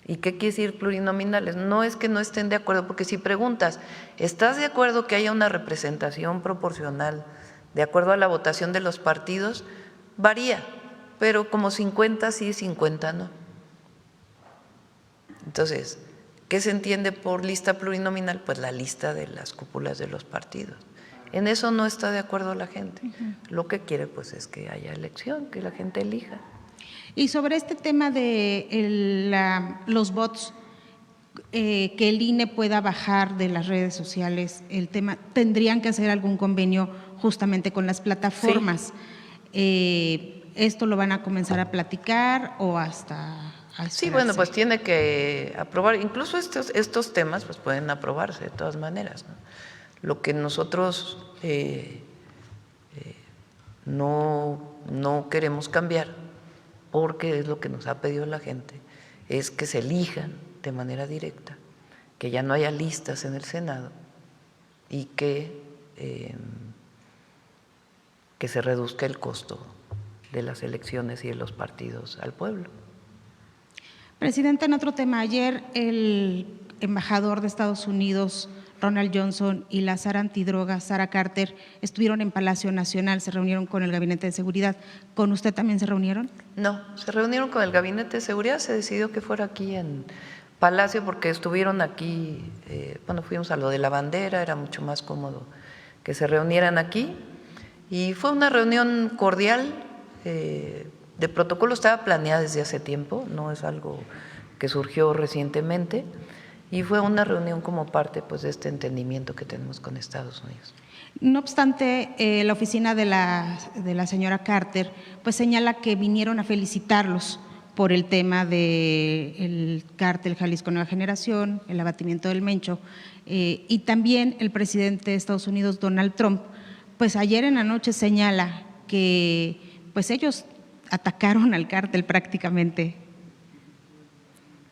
¿Y qué quiere decir plurinominales? No es que no estén de acuerdo, porque si preguntas, ¿estás de acuerdo que haya una representación proporcional de acuerdo a la votación de los partidos? Varía, pero como 50 sí, 50 no. Entonces, ¿qué se entiende por lista plurinominal? Pues la lista de las cúpulas de los partidos. En eso no está de acuerdo la gente. Lo que quiere pues es que haya elección, que la gente elija. Y sobre este tema de los bots, que el INE pueda bajar de las redes sociales, el tema, ¿tendrían que hacer algún convenio justamente con las plataformas? Sí. ¿Esto lo van a comenzar a platicar o hasta...? Sí, bueno, pues tiene que aprobar. Incluso estos temas pues pueden aprobarse de todas maneras, ¿no? Lo que nosotros no queremos cambiar, porque es lo que nos ha pedido la gente, es que se elijan de manera directa, que ya no haya listas en el Senado y que se reduzca el costo de las elecciones y de los partidos al pueblo. Presidenta, en otro tema, ayer el embajador de Estados Unidos, Ronald Johnson, y la Sara antidroga, Sara Carter, estuvieron en Palacio Nacional, se reunieron con el Gabinete de Seguridad. ¿Con usted también se reunieron? No, se reunieron con el Gabinete de Seguridad, se decidió que fuera aquí en Palacio porque estuvieron aquí, fuimos a lo de la bandera, era mucho más cómodo que se reunieran aquí y fue una reunión cordial, de protocolo, estaba planeada desde hace tiempo, no es algo que surgió recientemente, y fue una reunión como parte pues de este entendimiento que tenemos con Estados Unidos. No obstante, la oficina de la señora Carter pues señala que vinieron a felicitarlos por el tema del cártel Jalisco Nueva Generación, el abatimiento del Mencho, y también el presidente de Estados Unidos, Donald Trump, pues ayer en la noche señala que pues ellos atacaron al cártel prácticamente.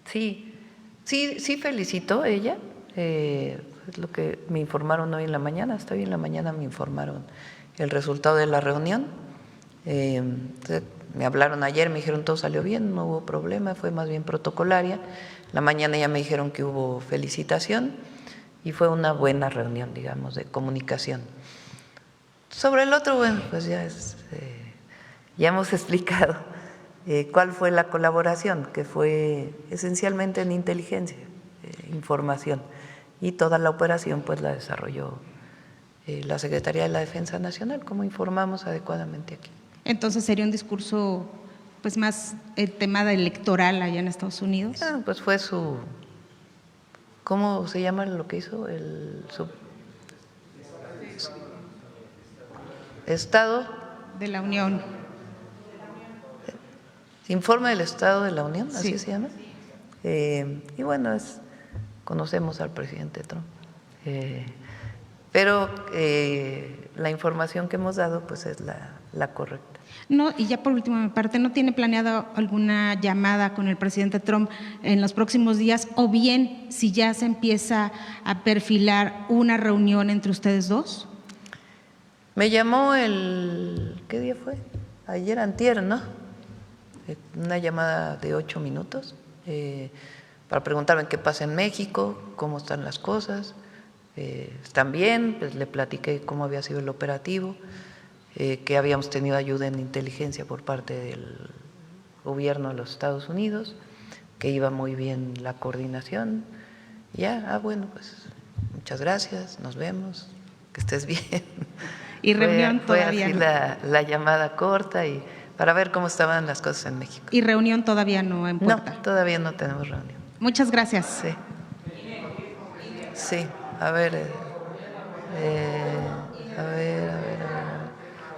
Sí felicitó ella, es lo que me informaron hoy en la mañana, hasta hoy en la mañana me informaron el resultado de la reunión. Me hablaron ayer, me dijeron todo salió bien, no hubo problema, fue más bien protocolaria. La mañana ya me dijeron que hubo felicitación y fue una buena reunión, digamos, de comunicación. Sobre el otro, bueno, pues ya hemos explicado cuál fue la colaboración, que fue esencialmente en inteligencia, información, y toda la operación pues la desarrolló la Secretaría de la Defensa Nacional, como informamos adecuadamente aquí. Entonces sería un discurso pues más el tema electoral allá en Estados Unidos. Pues fue su, ¿cómo se llama lo que hizo? Su Estado de la Unión. Informe del Estado de la Unión, así sí se llama. Y bueno, conocemos al presidente Trump. Pero la información que hemos dado pues es la correcta. No, y ya por último, mi parte, ¿no tiene planeado alguna llamada con el presidente Trump en los próximos días? O bien, si ya se empieza a perfilar una reunión entre ustedes dos. Me llamó ¿qué día fue? Ayer, antier, ¿no? Una llamada de 8 minutos para preguntarme qué pasa en México, cómo están las cosas. Están bien, pues le platiqué cómo había sido el operativo, que habíamos tenido ayuda en inteligencia por parte del gobierno de los Estados Unidos, que iba muy bien la coordinación. Ya, bueno, pues muchas gracias, nos vemos, que estés bien. Y reunión todavía no. Fue así la llamada corta y para ver cómo estaban las cosas en México. ¿Y reunión todavía no en puerta? No, todavía no tenemos reunión. Muchas gracias. Sí, a ver,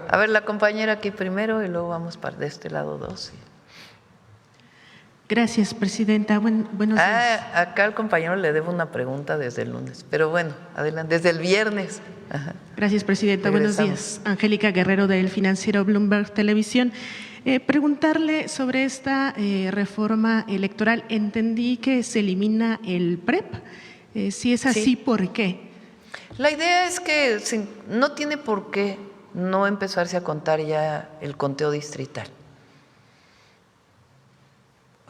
a ver la compañera aquí primero y luego vamos de este lado dos. Gracias, presidenta. Buenos días. Acá al compañero le debo una pregunta desde el lunes, pero bueno, adelante, desde el viernes. Ajá. Gracias, presidenta. Regresamos. Buenos días. Angélica Guerrero, del financiero Bloomberg Televisión. Preguntarle sobre esta reforma electoral. Entendí que se elimina el PREP. Si es así, sí. ¿Por qué? La idea es que no tiene por qué no empezarse a contar ya el conteo distrital.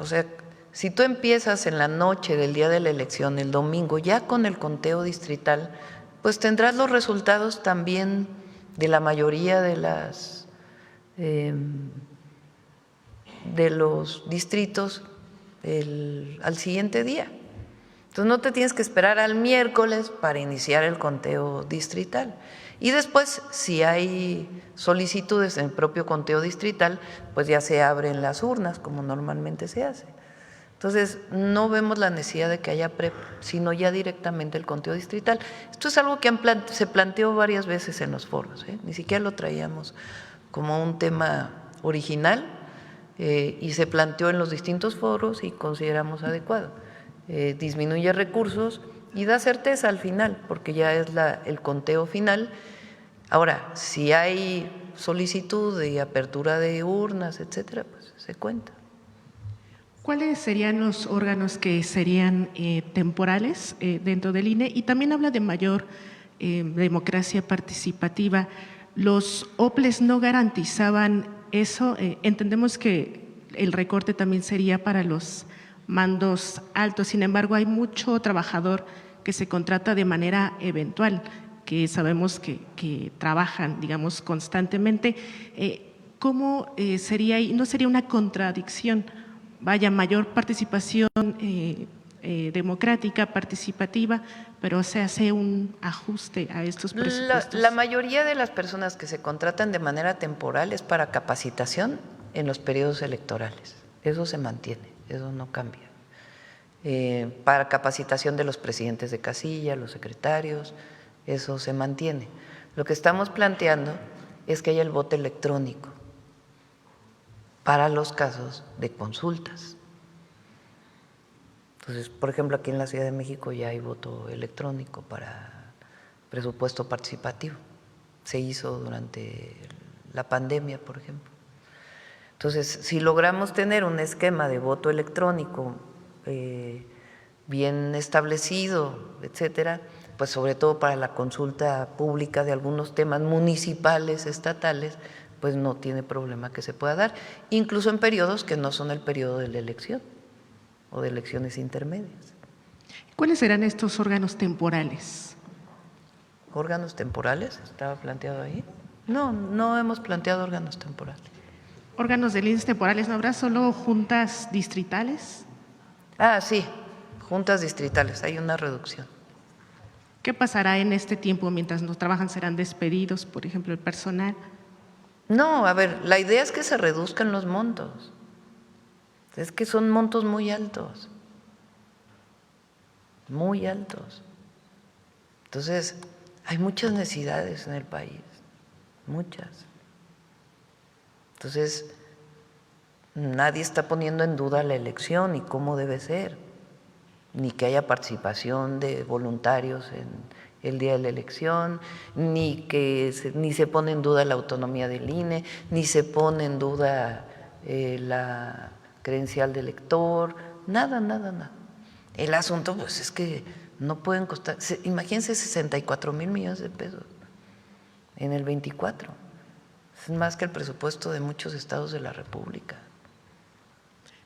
O sea, si tú empiezas en la noche del día de la elección, el domingo, ya con el conteo distrital, pues tendrás los resultados también de la mayoría de de los distritos al siguiente día. Entonces no te tienes que esperar al miércoles para iniciar el conteo distrital. Y después, si hay solicitudes en el propio conteo distrital, pues ya se abren las urnas, como normalmente se hace. Entonces, no vemos la necesidad de que haya PREP, sino ya directamente el conteo distrital. Esto es algo que se planteó varias veces en los foros, ni siquiera lo traíamos como un tema original, y se planteó en los distintos foros y consideramos adecuado. Disminuye recursos y da certeza al final, porque ya es el conteo final. Ahora, si hay solicitud de apertura de urnas, etcétera, pues se cuenta. ¿Cuáles serían los órganos que serían temporales dentro del INE? Y también habla de mayor democracia participativa. ¿Los OPLES no garantizaban eso? Entendemos que el recorte también sería para los mandos altos. Sin embargo, hay mucho trabajador que se contrata de manera eventual, que sabemos que trabajan, digamos, constantemente. ¿Cómo sería? ¿No sería una contradicción? Vaya, mayor participación democrática, participativa, pero se hace un ajuste a estos presupuestos. La mayoría de las personas que se contratan de manera temporal es para capacitación en los periodos electorales. Eso se mantiene, eso no cambia. Para capacitación de los presidentes de casilla, los secretarios, eso se mantiene. Lo que estamos planteando es que haya el voto electrónico para los casos de consultas. Entonces, por ejemplo, aquí en la Ciudad de México ya hay voto electrónico para presupuesto participativo. Se hizo durante la pandemia, por ejemplo. Entonces, si logramos tener un esquema de voto electrónico bien establecido, etcétera, pues sobre todo para la consulta pública de algunos temas municipales, estatales, pues no tiene problema que se pueda dar, incluso en periodos que no son el periodo de la elección o de elecciones intermedias. ¿Cuáles serán estos órganos temporales? ¿Órganos temporales? ¿Estaba planteado ahí? No, no hemos planteado órganos temporales. ¿Órganos de líderes temporales? ¿No habrá solo juntas distritales? Ah, sí, juntas distritales, hay una reducción. ¿Qué pasará en este tiempo mientras no trabajan? ¿Serán despedidos, por ejemplo, el personal? No, a ver, la idea es que se reduzcan los montos. Es que son montos muy altos. Muy altos. Entonces, hay muchas necesidades en el país, muchas. Entonces, nadie está poniendo en duda la elección y cómo debe ser, ni que haya participación de voluntarios en el día de la elección, ni se pone en duda la autonomía del INE, ni se pone en duda la credencial del elector, nada, nada, nada. El asunto pues es que no pueden costar, imagínense 64,000 millones de pesos en el 24, es más que el presupuesto de muchos estados de la República.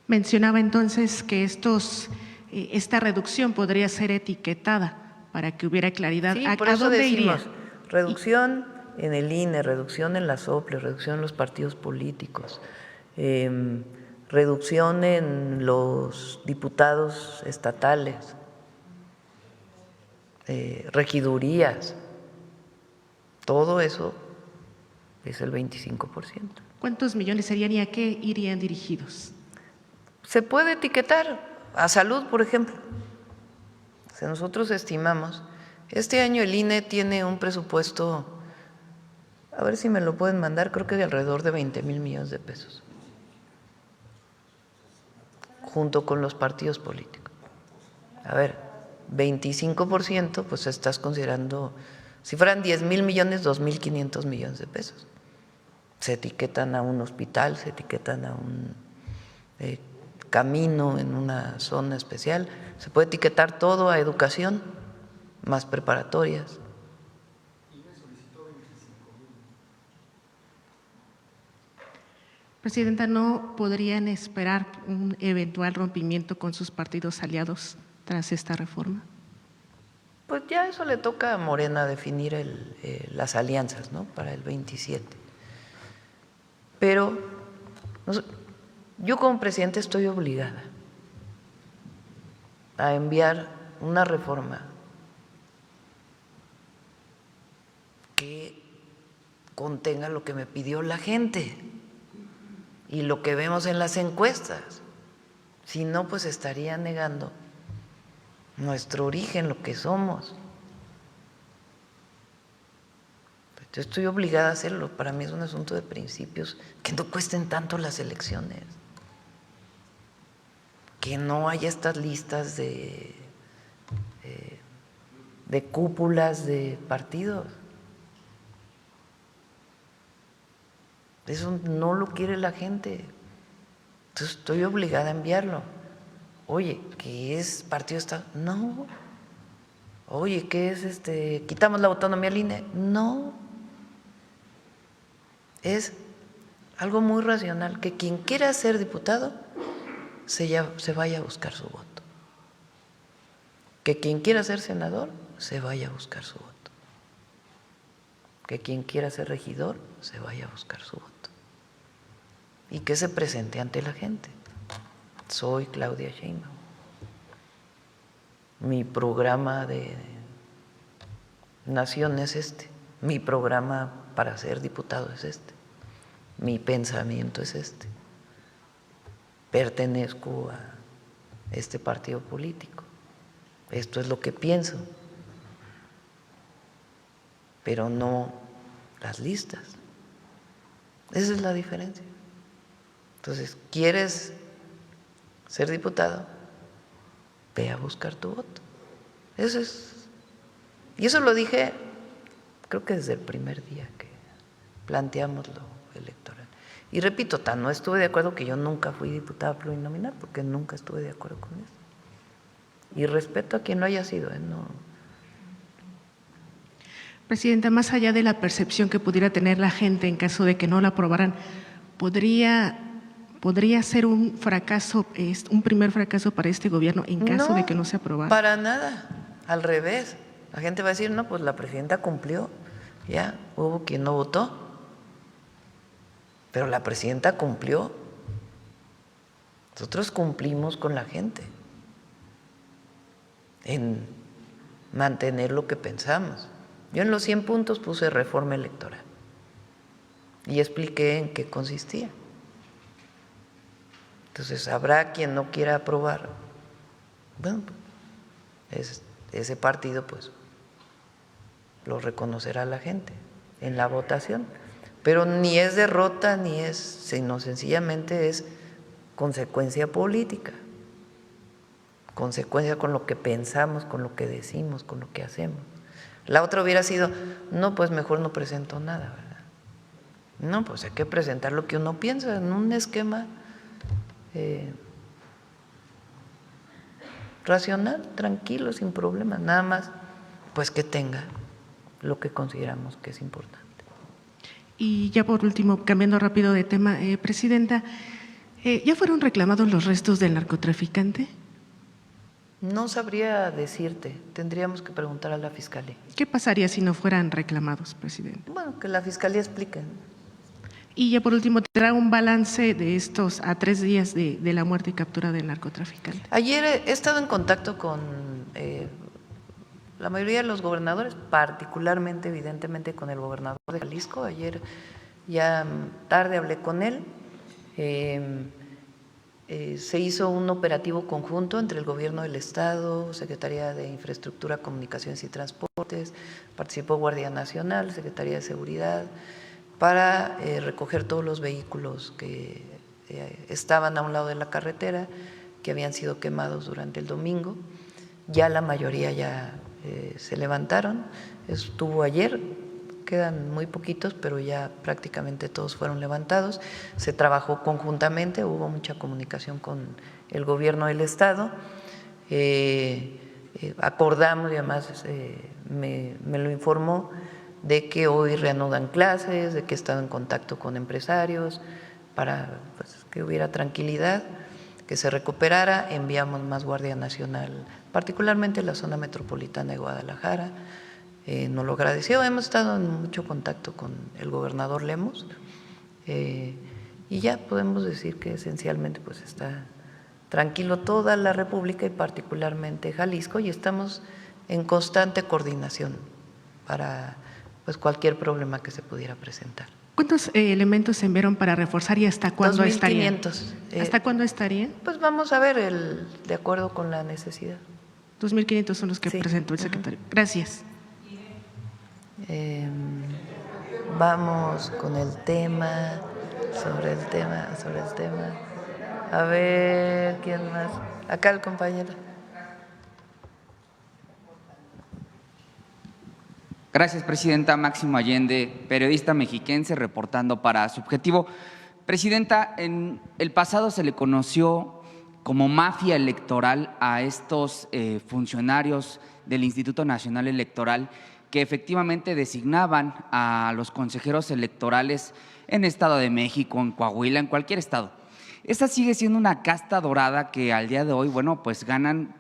Mencionaba entonces que esta reducción podría ser etiquetada para que hubiera claridad. Sí, ¿A por eso dónde decimos, iría? reducción en el INE, reducción en las OPLES, reducción en los partidos políticos, reducción en los diputados estatales, regidurías, todo eso es el 25%. ¿Cuántos millones serían y a qué irían dirigidos? Se puede etiquetar a salud, por ejemplo. Si nosotros estimamos, este año el INE tiene un presupuesto, a ver si me lo pueden mandar, creo que de alrededor de 20,000 millones de pesos, junto con los partidos políticos. A ver, 25%, pues estás considerando, si fueran 10,000 millones, 2,500 millones de pesos. Se etiquetan a un hospital, se etiquetan a un camino en una zona especial, se puede etiquetar todo a educación, más preparatorias. Presidenta, ¿no podrían esperar un eventual rompimiento con sus partidos aliados tras esta reforma? Pues ya eso le toca a Morena definir las alianzas, ¿no?, para el 27. Pero Yo como presidente estoy obligada a enviar una reforma que contenga lo que me pidió la gente y lo que vemos en las encuestas. Si no, pues estaría negando nuestro origen, lo que somos. Yo estoy obligada a hacerlo. Para mí es un asunto de principios, que no cuesten tanto las elecciones, que no haya estas listas de cúpulas de partidos. Eso no lo quiere la gente. Entonces estoy obligada a enviarlo. Oye, ¿qué es partido Estado? No. Oye, ¿qué es quitamos la autonomía al INE? No. Es algo muy racional, que quien quiera ser diputado se vaya a buscar su voto. Que quien quiera ser senador se vaya a buscar su voto. Que quien quiera ser regidor se vaya a buscar su voto. Y que se presente ante la gente. Soy Claudia Sheinbaum. Mi programa de nación es este. Mi programa para ser diputado es este. Mi pensamiento es este. Pertenezco a este partido político. Esto es lo que pienso. Pero no las listas. Esa es la diferencia. Entonces, ¿quieres ser diputado? Ve a buscar tu voto. Eso es. Y eso lo dije, creo que desde el primer día que planteamos lo electoral. Y repito, no estuve de acuerdo, que yo nunca fui diputada plurinominal, porque nunca estuve de acuerdo con eso. Y respeto a quien lo haya sido, no. Presidenta, más allá de la percepción que pudiera tener la gente en caso de que no la aprobaran, ¿podría ser un fracaso, un primer fracaso para este gobierno en caso de que no se aprobara? Para nada, al revés. La gente va a decir, no, pues la presidenta cumplió, ya hubo quien no votó, pero la presidenta cumplió. Nosotros cumplimos con la gente en mantener lo que pensamos. Yo en los 100 puntos puse reforma electoral y expliqué en qué consistía. Entonces, habrá quien no quiera aprobar. Bueno, ese partido pues lo reconocerá la gente en la votación. Pero ni es derrota, sino sencillamente es consecuencia política. Consecuencia con lo que pensamos, con lo que decimos, con lo que hacemos. La otra hubiera sido, no, pues mejor no presento nada, ¿verdad? No, pues hay que presentar lo que uno piensa en un esquema racional, tranquilo, sin problemas, nada más pues que tenga lo que consideramos que es importante. Y ya por último, cambiando rápido de tema, Presidenta, ¿ya fueron reclamados los restos del narcotraficante? No sabría decirte, tendríamos que preguntar a la Fiscalía. ¿Qué pasaría si no fueran reclamados, Presidenta? Bueno, que la Fiscalía explique. Y ya por último, ¿tendrá un balance de estos a 3 días de la muerte y captura del narcotraficante? Ayer he estado en contacto con la mayoría de los gobernadores, particularmente, evidentemente, con el gobernador de Jalisco. Ayer ya tarde hablé con él. Se hizo un operativo conjunto entre el Gobierno del Estado, Secretaría de Infraestructura, Comunicaciones y Transportes, participó Guardia Nacional, Secretaría de Seguridad, para recoger todos los vehículos que estaban a un lado de la carretera, que habían sido quemados durante el domingo. Ya la mayoría ya se levantaron, estuvo ayer, quedan muy poquitos, pero ya prácticamente todos fueron levantados. Se trabajó conjuntamente, hubo mucha comunicación con el Gobierno del Estado. Acordamos, y además me lo informó, de que hoy reanudan clases, de que he estado en contacto con empresarios para que hubiera tranquilidad, que se recuperara. Enviamos más Guardia Nacional, particularmente en la zona metropolitana de Guadalajara. Nos lo agradeció. Hemos estado en mucho contacto con el gobernador Lemos y y ya podemos decir que esencialmente pues está tranquilo toda la República y particularmente Jalisco, y estamos en constante coordinación para pues cualquier problema que se pudiera presentar. ¿Cuántos elementos se enviaron para reforzar y hasta cuándo estarían? 2.500. ¿Hasta cuándo estarían? Pues vamos a ver de acuerdo con la necesidad. 2.500 son los que presentó el secretario. Gracias. Vamos con el tema, sobre el tema. A ver, ¿quién más? Acá el compañero. Gracias, presidenta. Máximo Allende, periodista mexiquense, reportando para Subjetivo. Presidenta, en el pasado se le conoció como mafia electoral a estos funcionarios del Instituto Nacional Electoral que efectivamente designaban a los consejeros electorales en Estado de México, en Coahuila, en cualquier estado. Esta sigue siendo una casta dorada que al día de hoy, bueno, pues ganan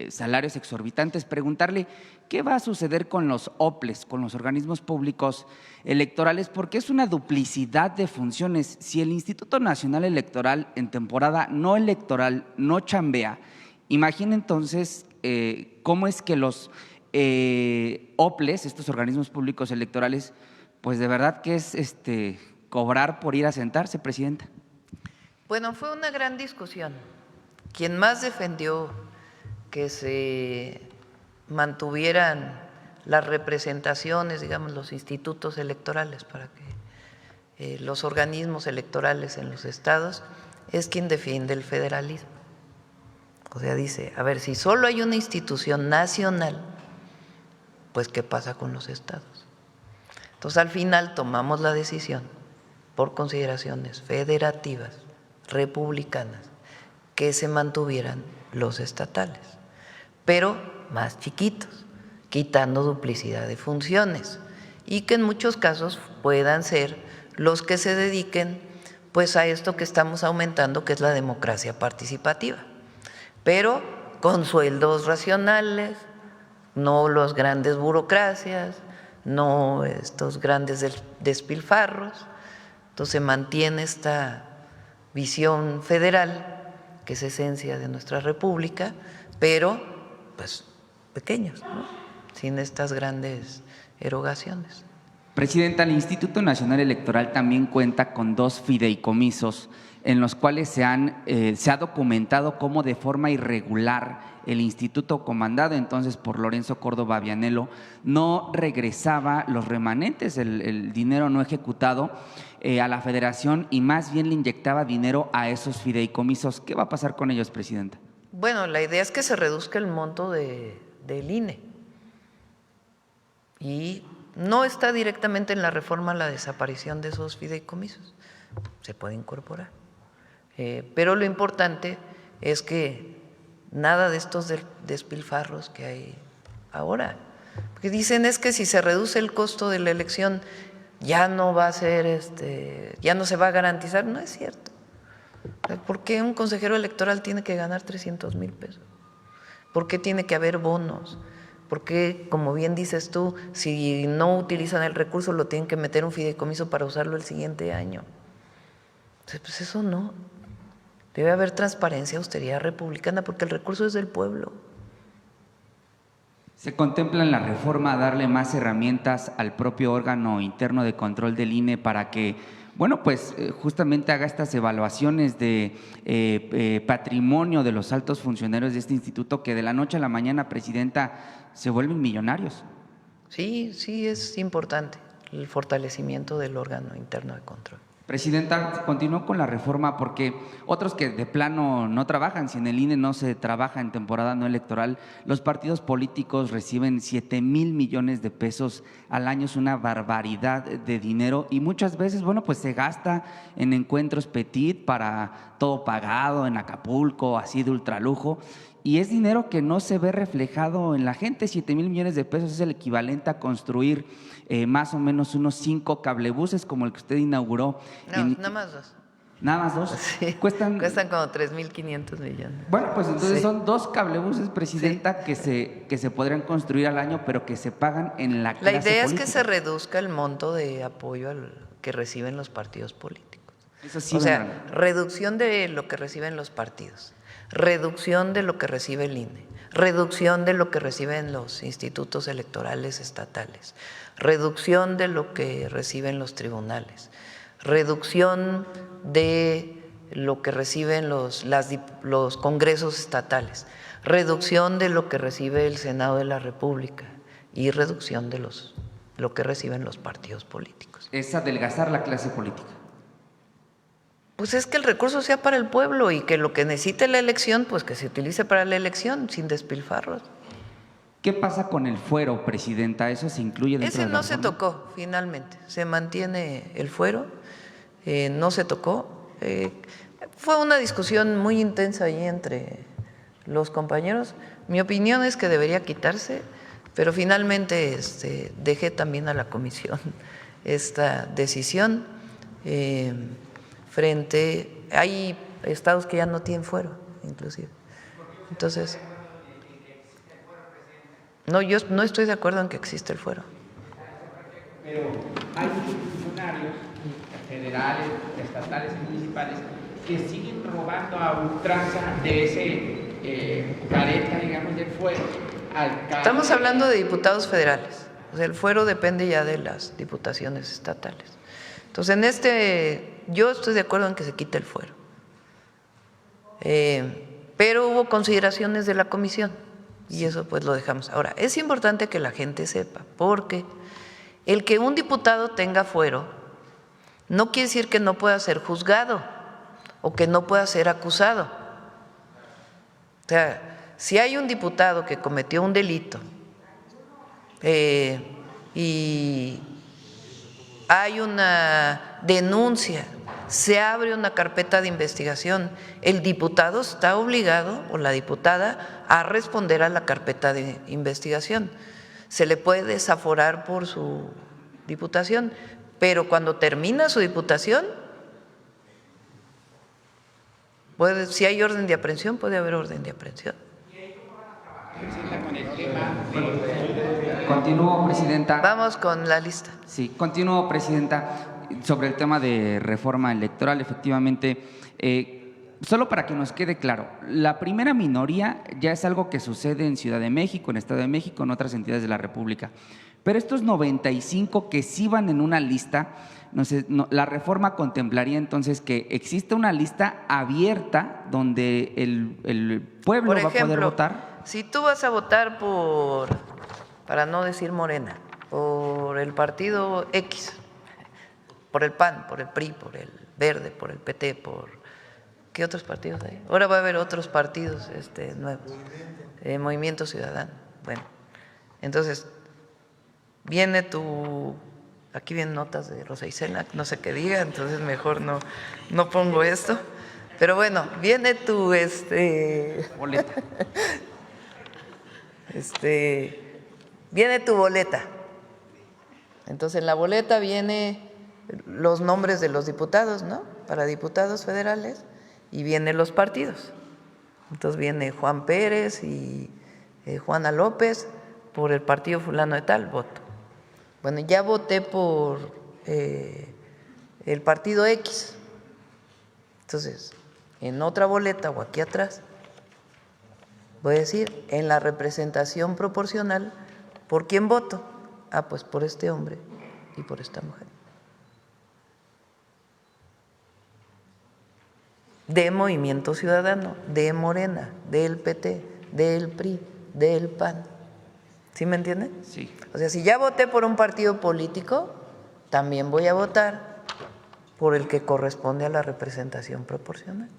salarios exorbitantes. Preguntarle qué va a suceder con los OPLES, con los organismos públicos electorales, porque es una duplicidad de funciones. Si el Instituto Nacional Electoral en temporada no electoral no chambea, imagina entonces cómo es que los OPLES, estos organismos públicos electorales, pues de verdad que es cobrar por ir a sentarse, presidenta. Bueno, fue una gran discusión. Quien más defendió que se mantuvieran las representaciones, digamos, los institutos electorales para que los organismos electorales en los estados, es quien defiende el federalismo. O sea, dice, a ver, si solo hay una institución nacional, pues ¿qué pasa con los estados? Entonces, al final tomamos la decisión, por consideraciones federativas, republicanas, que se mantuvieran los estatales, pero más chiquitos, quitando duplicidad de funciones, y que en muchos casos puedan ser los que se dediquen pues a esto que estamos aumentando, que es la democracia participativa, pero con sueldos racionales, no los grandes burocracias, no estos grandes despilfarros. Entonces se mantiene esta visión federal, que es esencia de nuestra república, pero pues pequeños, ¿no? Sin estas grandes erogaciones. Presidenta, el Instituto Nacional Electoral también cuenta con 2 fideicomisos en los cuales se ha documentado cómo de forma irregular el instituto comandado entonces por Lorenzo Córdoba Vianello no regresaba los remanentes, el dinero no ejecutado a la federación, y más bien le inyectaba dinero a esos fideicomisos. ¿Qué va a pasar con ellos, presidenta? Bueno, la idea es que se reduzca el monto del INE, y no está directamente en la reforma la desaparición de esos fideicomisos, se puede incorporar. Pero lo importante es que nada de estos despilfarros que hay ahora, porque dicen es que si se reduce el costo de la elección ya no va a ser, ya no se va a garantizar. No es cierto. ¿Por qué un consejero electoral tiene que ganar 300,000 pesos? ¿Por qué tiene que haber bonos? ¿Por qué, como bien dices tú, si no utilizan el recurso lo tienen que meter un fideicomiso para usarlo el siguiente año? Entonces, pues eso no. Debe haber transparencia, austeridad republicana, porque el recurso es del pueblo. ¿Se contempla en la reforma darle más herramientas al propio órgano interno de control del INE para que, bueno, pues justamente haga estas evaluaciones de patrimonio de los altos funcionarios de este instituto que de la noche a la mañana, presidenta, se vuelven millonarios? Sí, sí es importante el fortalecimiento del órgano interno de control. Presidenta, continúo con la reforma porque otros que de plano no trabajan, si en el INE no se trabaja en temporada no electoral, los partidos políticos reciben 7,000 millones de pesos al año, es una barbaridad de dinero, y muchas veces, bueno, pues se gasta en encuentros petit para todo pagado, en Acapulco, así de ultralujo, y es dinero que no se ve reflejado en la gente. 7,000 millones de pesos es el equivalente a construir más o menos unos 5 cablebuses como el que usted inauguró. No, nada más 2. ¿Nada más 2? Sí, cuestan como 3,500 millones. Bueno, pues entonces sí, son 2 cablebuses, presidenta, sí, que se podrían construir al año, pero que se pagan en la clase La idea política. es que se reduzca el monto de apoyo que reciben los partidos políticos. Eso sí, o sea, reducción de lo que reciben los partidos, reducción de lo que recibe el INE, reducción de lo que reciben los institutos electorales estatales, reducción de lo que reciben los tribunales, reducción de lo que reciben los congresos estatales, reducción de lo que recibe el Senado de la República y reducción de lo que reciben los partidos políticos. Es adelgazar la clase política. Pues es que el recurso sea para el pueblo y que lo que necesite la elección, pues que se utilice para la elección, sin despilfarros. ¿Qué pasa con el fuero, presidenta? ¿Eso se incluye dentro Ese de la no se reforma? tocó finalmente, se mantiene el fuero, no se tocó. Fue una discusión muy intensa ahí entre los compañeros. Mi opinión es que debería quitarse, pero finalmente dejé también a la comisión esta decisión. Hay estados que ya no tienen fuero, inclusive. Entonces, no, yo no estoy de acuerdo en que existe el fuero. Pero hay muchos funcionarios federales, estatales y municipales que siguen robando a ultranza de ese careta, digamos, del fuero. Estamos hablando de diputados federales. O sea, el fuero depende ya de las diputaciones estatales. Entonces, yo estoy de acuerdo en que se quite el fuero. Pero hubo consideraciones de la comisión y eso pues lo dejamos. Ahora, es importante que la gente sepa, porque el que un diputado tenga fuero no quiere decir que no pueda ser juzgado o que no pueda ser acusado. O sea, si hay un diputado que cometió un delito y hay una denuncia, se abre una carpeta de investigación, el diputado está obligado o la diputada a responder a la carpeta de investigación. Se le puede desaforar por su diputación, pero cuando termina su diputación, si hay orden de aprehensión, puede haber orden de aprehensión. Continúo, presidenta. Vamos con la lista. Sí, continúo, presidenta. Sobre el tema de reforma electoral, efectivamente, solo para que nos quede claro, la primera minoría ya es algo que sucede en Ciudad de México, en Estado de México, en otras entidades de la República. Pero estos 95 que sí van en una lista, la reforma contemplaría entonces que existe una lista abierta donde el pueblo va a poder votar. Si tú vas a votar para no decir Morena, por el partido X, por el PAN, por el PRI, por el Verde, por el PT, ¿qué otros partidos hay? Ahora va a haber otros partidos nuevos, Movimiento Ciudadano. Bueno, entonces viene aquí vienen notas de Rosa Isela, no sé qué diga, entonces mejor no pongo esto, pero bueno, viene tu boleta. Viene tu boleta. Entonces en la boleta viene los nombres de los diputados, ¿no? Para diputados federales, y vienen los partidos. Entonces viene Juan Pérez y Juana López por el partido fulano de tal, voto. Bueno, ya voté por el partido X. Entonces, en otra boleta o aquí atrás, voy a decir, en la representación proporcional, ¿por quién voto? Ah, pues por este hombre y por esta mujer. De Movimiento Ciudadano, de Morena, del PT, del PRI, del PAN. ¿Sí me entienden? Sí. O sea, si ya voté por un partido político, también voy a votar por el que corresponde a la representación proporcional.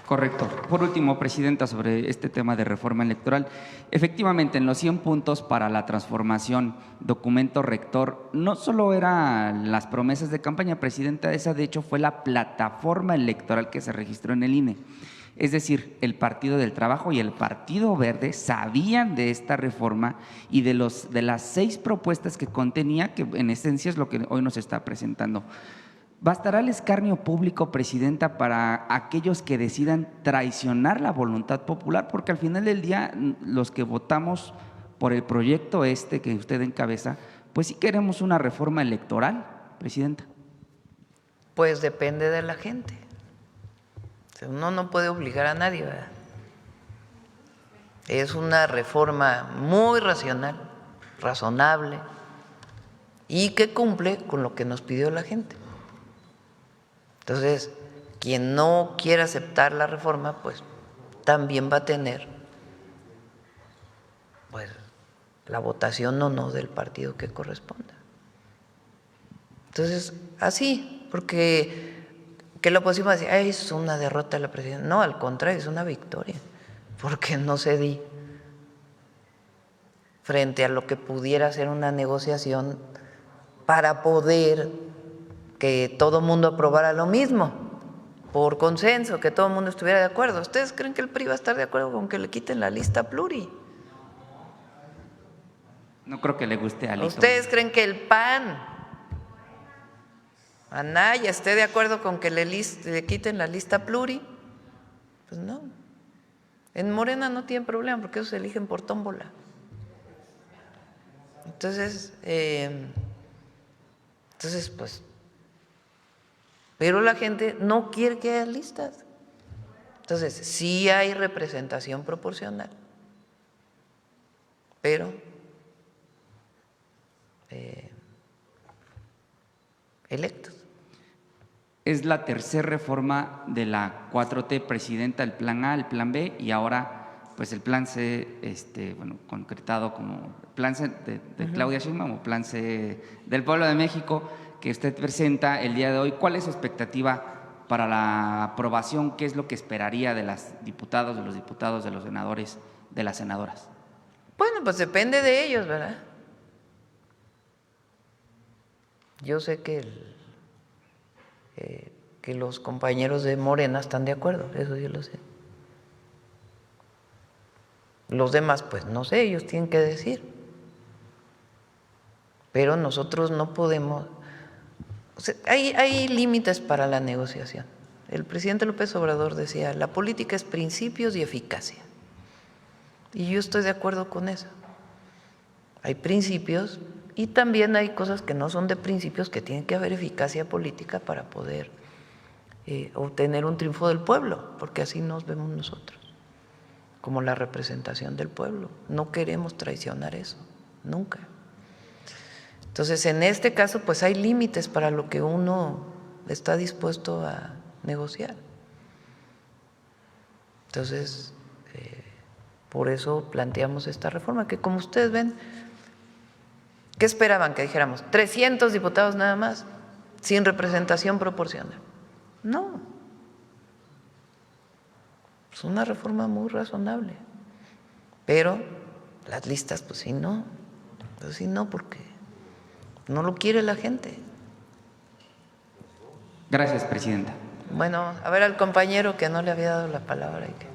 Correcto. Por último, presidenta, sobre este tema de reforma electoral, efectivamente en los 100 puntos para la transformación, documento rector, no solo eran las promesas de campaña, presidenta, esa de hecho fue la plataforma electoral que se registró en el INE. Es decir, el Partido del Trabajo y el Partido Verde sabían de esta reforma y de las 6 propuestas que contenía, que en esencia es lo que hoy nos está presentando. ¿Bastará el escarnio público, presidenta, para aquellos que decidan traicionar la voluntad popular? Porque al final del día, los que votamos por el proyecto que usted encabeza, pues sí queremos una reforma electoral, presidenta. Pues depende de la gente. O sea, uno no puede obligar a nadie, ¿verdad? Es una reforma muy racional, razonable y que cumple con lo que nos pidió la gente. Entonces, quien no quiera aceptar la reforma, pues también va a tener pues la votación o no del partido que corresponda. Entonces, así, porque que la oposición va a decir, ay, es una derrota de la presidencia. No, al contrario, es una victoria, porque no cedí frente a lo que pudiera ser una negociación para poder que todo el mundo aprobara lo mismo, por consenso, que todo el mundo estuviera de acuerdo. ¿Ustedes creen que el PRI va a estar de acuerdo con que le quiten la lista pluri? No creo que le guste a Alito. ¿Ustedes creen que el PAN, Anaya, esté de acuerdo con que le quiten la lista pluri? Pues no. En Morena no tienen problema porque ellos se eligen por tómbola. Entonces, pues, pero la gente no quiere que haya listas. Entonces, sí hay representación proporcional, pero electos. Es la tercera reforma de la 4T, presidenta, el plan A, el plan B y ahora pues el plan C, concretado como plan C de Claudia Sheinbaum o plan C del Pueblo de México que usted presenta el día de hoy. ¿Cuál es su expectativa para la aprobación? ¿Qué es lo que esperaría de las diputadas, de los diputados, de los senadores, de las senadoras? Bueno, pues depende de ellos, ¿verdad? Yo sé que los compañeros de Morena están de acuerdo, eso yo lo sé. Los demás, pues no sé, ellos tienen que decir. Pero nosotros no podemos… O sea, hay límites para la negociación. El presidente López Obrador decía, la política es principios y eficacia. Y yo estoy de acuerdo con eso. Hay principios y también hay cosas que no son de principios, que tienen que haber eficacia política para poder obtener un triunfo del pueblo, porque así nos vemos nosotros, como la representación del pueblo. No queremos traicionar eso, nunca. Entonces, en este caso, pues hay límites para lo que uno está dispuesto a negociar. Entonces, por eso planteamos esta reforma, que como ustedes ven, ¿qué esperaban que dijéramos? 300 diputados nada más, sin representación proporcional. No. Es una reforma muy razonable. Pero las listas, pues sí, no. Pues sí, no, porque no lo quiere la gente. Gracias, presidenta. Bueno, a ver al compañero que no le había dado la palabra y que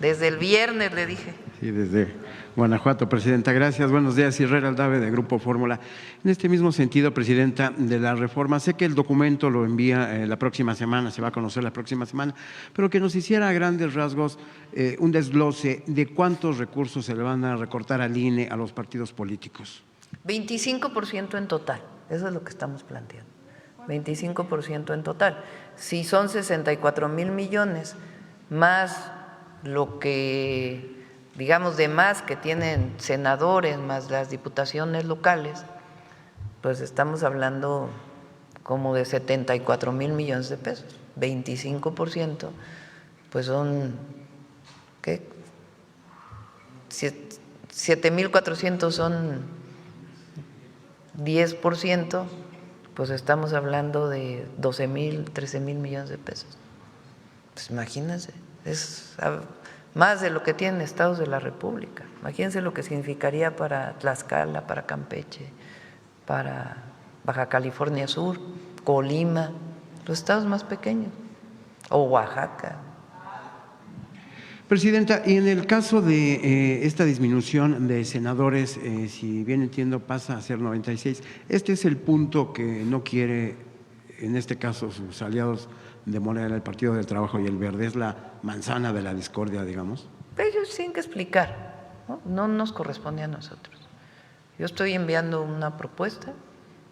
desde el viernes le dije. Sí, desde Guanajuato, presidenta. Gracias. Buenos días, Israel Aldave, de Grupo Fórmula. En este mismo sentido, presidenta, de la reforma, sé que el documento lo envía la próxima semana, se va a conocer la próxima semana, pero que nos hiciera a grandes rasgos un desglose de cuántos recursos se le van a recortar al INE, a los partidos políticos. 25% en total, eso es lo que estamos planteando. 25% en total. Si son 64,000 millones más lo que, digamos, de más que tienen senadores, más las diputaciones locales, pues estamos hablando como de 74,000 millones de pesos. 25%, pues son, ¿qué? 7,400 son 10%, pues estamos hablando de 12,000, 13,000 millones de pesos. Pues imagínense, es más de lo que tienen estados de la República. Imagínense lo que significaría para Tlaxcala, para Campeche, para Baja California Sur, Colima, los estados más pequeños, o Oaxaca. Presidenta, y en el caso de esta disminución de senadores, si bien entiendo pasa a ser 96, este es el punto que no quiere, en este caso, sus aliados de Morena, el Partido del Trabajo y el Verde, es la manzana de la discordia, digamos. Ellos tienen que explicar, no nos corresponde a nosotros. Yo estoy enviando una propuesta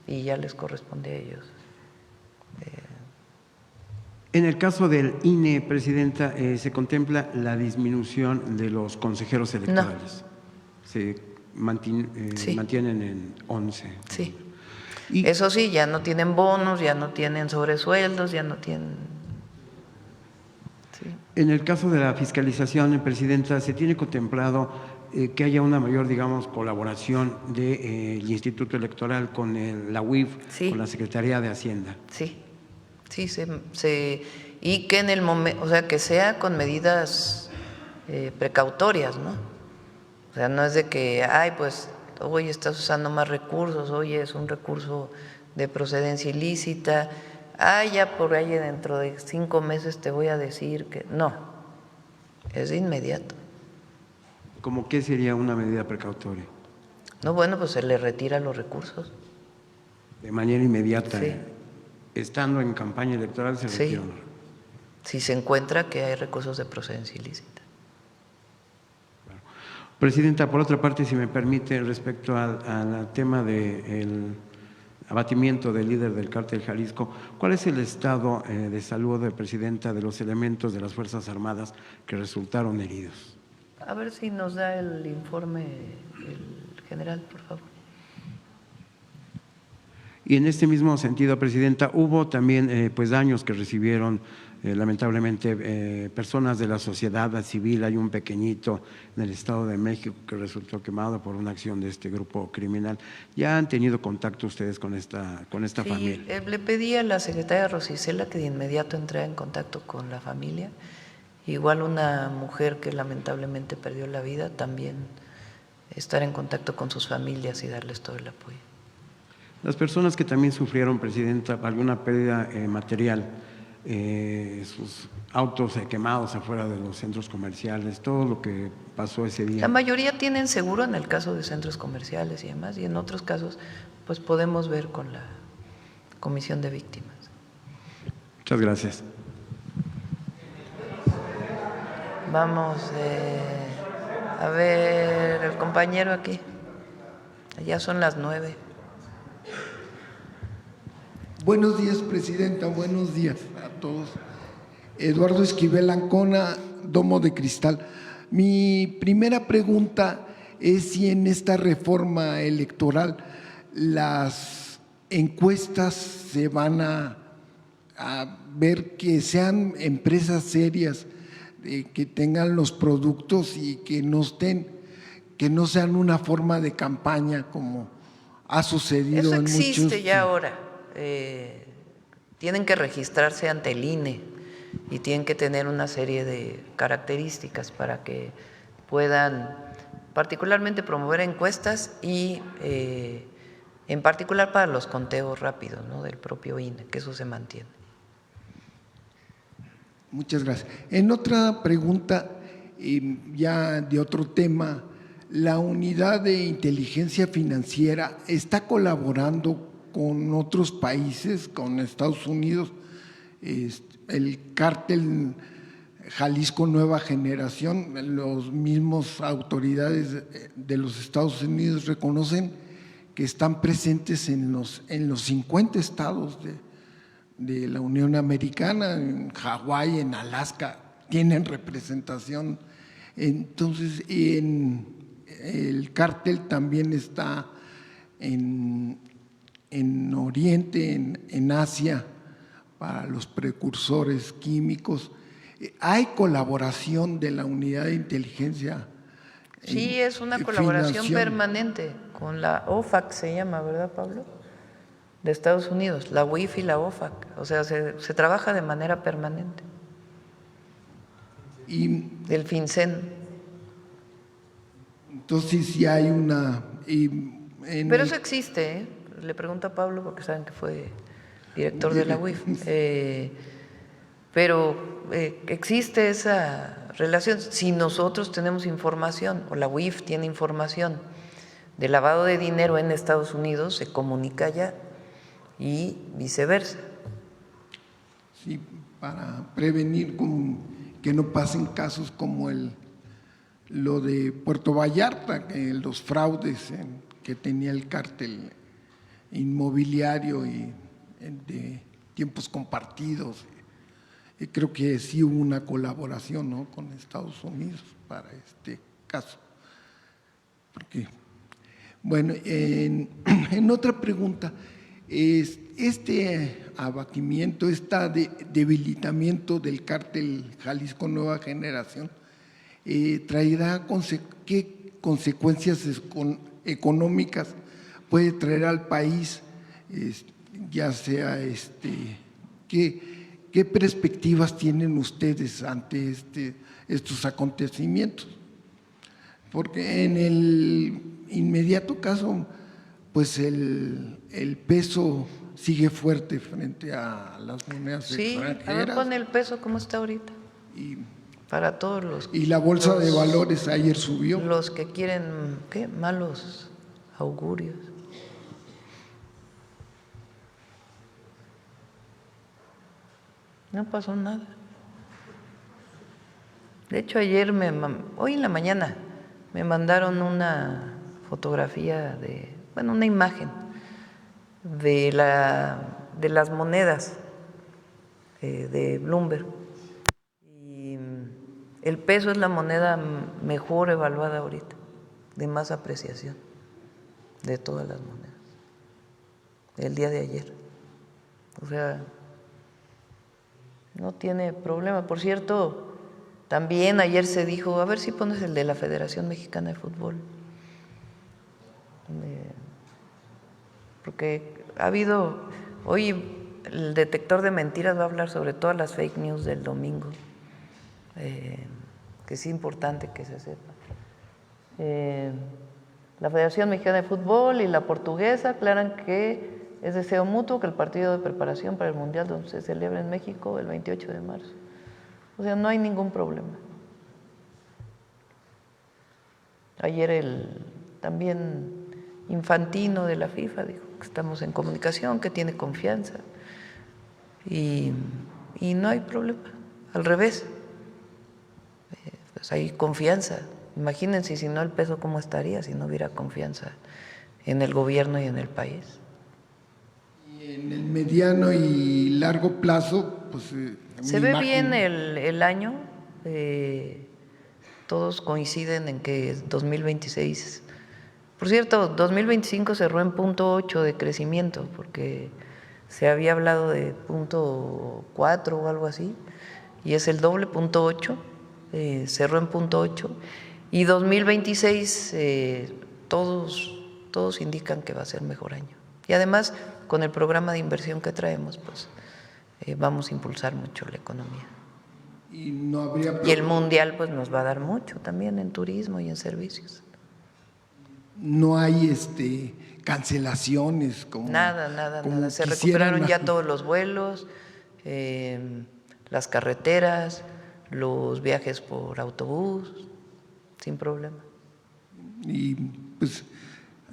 y ya les corresponde a ellos En el caso del INE, Presidenta, ¿se contempla la disminución de los consejeros electorales? No. Se mantienen en 11. Sí. Y eso sí, ya no tienen bonos, ya no tienen sobresueldos, ya no tienen… Sí. En el caso de la fiscalización, Presidenta, ¿se tiene contemplado que haya una mayor, digamos, colaboración del Instituto Electoral con la UIF, sí, con la Secretaría de Hacienda? Sí, sí, y que en el momento, o sea, que sea con medidas precautorias, ¿no? O sea, no es de que, ay, pues, hoy estás usando más recursos, hoy es un recurso de procedencia ilícita, ay, ya por ahí dentro de 5 meses te voy a decir que… No, es de inmediato. ¿Cómo qué sería una medida precautoria? No, bueno, pues se le retira los recursos. De manera inmediata. Sí. Estando en campaña electoral se retiran. Sí, si se encuentra que hay recursos de procedencia ilícita. Bueno. Presidenta, por otra parte, si me permite, respecto al tema del abatimiento del líder del cártel Jalisco, ¿cuál es el estado de salud, Presidenta, de los elementos de las Fuerzas Armadas que resultaron heridos? A ver si nos da el informe el general, por favor. Y en este mismo sentido, Presidenta, hubo también pues daños que recibieron lamentablemente personas de la sociedad civil. Hay un pequeñito en el Estado de México que resultó quemado por una acción de este grupo criminal. ¿Ya han tenido contacto ustedes con esta sí, familia? Le pedí a la secretaria Rosa Isela que de inmediato entrara en contacto con la familia. Igual una mujer que lamentablemente perdió la vida, también estar en contacto con sus familias y darles todo el apoyo. Las personas que también sufrieron, Presidenta, alguna pérdida material, sus autos quemados afuera de los centros comerciales, todo lo que pasó ese día. La mayoría tienen seguro en el caso de centros comerciales y demás, y en otros casos pues podemos ver con la Comisión de Víctimas. Muchas gracias. Vamos a ver el compañero aquí. Ya son las 9. Buenos días, Presidenta. Buenos días a todos. Eduardo Esquivel Ancona, Domo de Cristal. Mi primera pregunta es si en esta reforma electoral las encuestas se van a ver que sean empresas serias, que tengan los productos y que no sean una forma de campaña como ha sucedido en muchos… Eso existe ya ahora. Tienen que registrarse ante el INE y tienen que tener una serie de características para que puedan particularmente promover encuestas y en particular para los conteos rápidos, ¿no?, del propio INE, que eso se mantiene. Muchas gracias. En otra pregunta, ya de otro tema, la Unidad de Inteligencia Financiera está colaborando con otros países, con Estados Unidos. El cártel Jalisco Nueva Generación, los mismos autoridades de los Estados Unidos reconocen que están presentes en los 50 estados de la Unión Americana, en Hawái, en Alaska, tienen representación. Entonces, el cártel también está en Oriente, en Asia, para los precursores químicos. ¿Hay colaboración de la Unidad de Inteligencia? Sí, es una colaboración permanente con la OFAC, se llama, ¿verdad, Pablo? De Estados Unidos, la UIF y la OFAC. O sea, se trabaja de manera permanente. Y del FinCEN. Entonces sí hay una… Pero eso existe, ¿eh? Le pregunto a Pablo porque saben que fue director de la UIF. Pero existe esa relación. Si nosotros tenemos información o la UIF tiene información de lavado de dinero en Estados Unidos, se comunica ya y viceversa. Sí, para prevenir que no pasen casos como lo de Puerto Vallarta, los fraudes que tenía el cártel inmobiliario y de tiempos compartidos creo que sí hubo una colaboración, ¿no?, con Estados Unidos para este caso. Porque, bueno, en otra pregunta, este abatimiento, debilitamiento del cártel Jalisco Nueva Generación, ¿traerá qué consecuencias económicas puede traer al país? Ya sea, ¿qué perspectivas tienen ustedes ante estos acontecimientos? Porque en el inmediato caso, pues el peso sigue fuerte frente a las monedas extranjeras. Sí, a ver, pon el peso cómo está ahorita. Para todos los… Y la bolsa de valores ayer subió. Los que quieren, ¿qué? Malos augurios. No pasó nada. De hecho, hoy en la mañana, me mandaron una fotografía una imagen de las monedas de Bloomberg. Y el peso es la moneda mejor evaluada ahorita, de más apreciación de todas las monedas, el día de ayer. O sea, no tiene problema. Por cierto, también ayer se dijo, a ver si pones el de la Federación Mexicana de Fútbol, porque ha habido, hoy el detector de mentiras va a hablar sobre todas las fake news del domingo, que es importante que se sepa. La Federación Mexicana de Fútbol y la Portuguesa aclaran que es deseo mutuo que el partido de preparación para el Mundial donde se celebra en México el 28 de marzo. O sea, no hay ningún problema. Ayer también Infantino de la FIFA dijo que estamos en comunicación, que tiene confianza y no hay problema, al revés, pues hay confianza. Imagínense si no el peso cómo estaría si no hubiera confianza en el gobierno y en el país. Y en el mediano y largo plazo, pues… Se ve bien el año, todos coinciden en que 2026… Por cierto, 2025 cerró en 0.8 de crecimiento, porque se había hablado de 0.4 o algo así, y es el doble, 0.8, cerró en 0.8, y 2026 todos indican que va a ser mejor año. Y además, con el programa de inversión que traemos, pues vamos a impulsar mucho la economía. Y no habría… Y el Mundial pues nos va a dar mucho también en turismo y en servicios. No hay cancelaciones como… Nada. Se recuperaron ya todos los vuelos, las carreteras, los viajes por autobús, sin problema. Y pues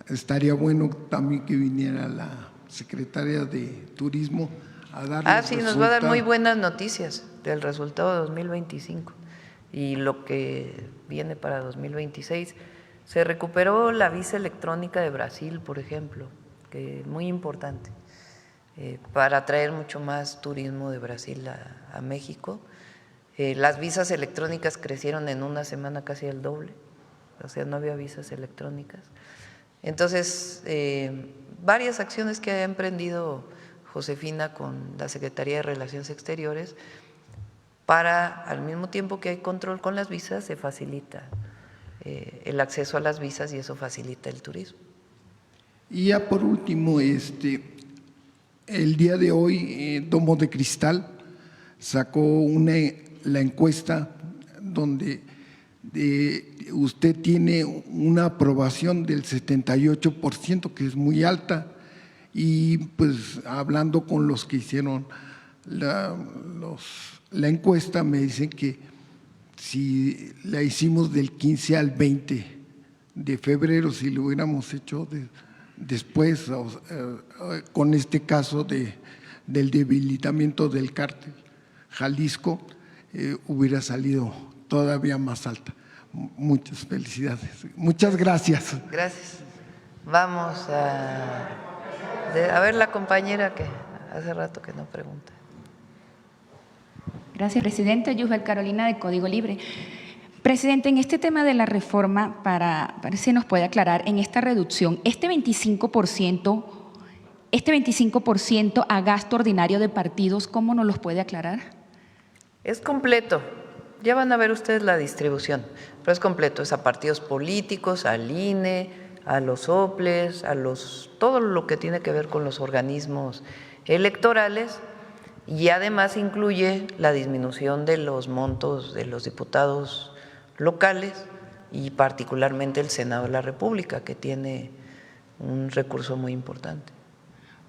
estaría bueno también que viniera la secretaria de Turismo a dar… Sí, nos va a dar muy buenas noticias del resultado de 2025 y lo que viene para 2026. Se recuperó la visa electrónica de Brasil, por ejemplo, que es muy importante para atraer mucho más turismo de Brasil a México. Las visas electrónicas crecieron en una semana casi el doble, o sea, no había visas electrónicas. Entonces, varias acciones que ha emprendido Josefina con la Secretaría de Relaciones Exteriores para, al mismo tiempo que hay control con las visas, se facilita el acceso a las visas y eso facilita el turismo. Y ya por último, el día de hoy, Domo de Cristal sacó la encuesta donde usted tiene una aprobación del 78%, que es muy alta, y pues hablando con los que hicieron la encuesta, me dicen que si la hicimos del 15 al 20 de febrero, si lo hubiéramos hecho después, con este caso del debilitamiento del cártel Jalisco, hubiera salido todavía más alta. Muchas felicidades. Muchas gracias. Gracias. Vamos a ver la compañera que hace rato que no pregunta. Gracias, Presidenta. Yusbel Carolina, de Código Libre. Presidente, en este tema de la reforma, para ver si nos puede aclarar, en esta reducción, este 25% a gasto ordinario de partidos, ¿cómo nos los puede aclarar? Es completo. Ya van a ver ustedes la distribución, pero es completo. Es a partidos políticos, al INE, a los soples, todo lo que tiene que ver con los organismos electorales, y además incluye la disminución de los montos de los diputados locales y particularmente el Senado de la República, que tiene un recurso muy importante.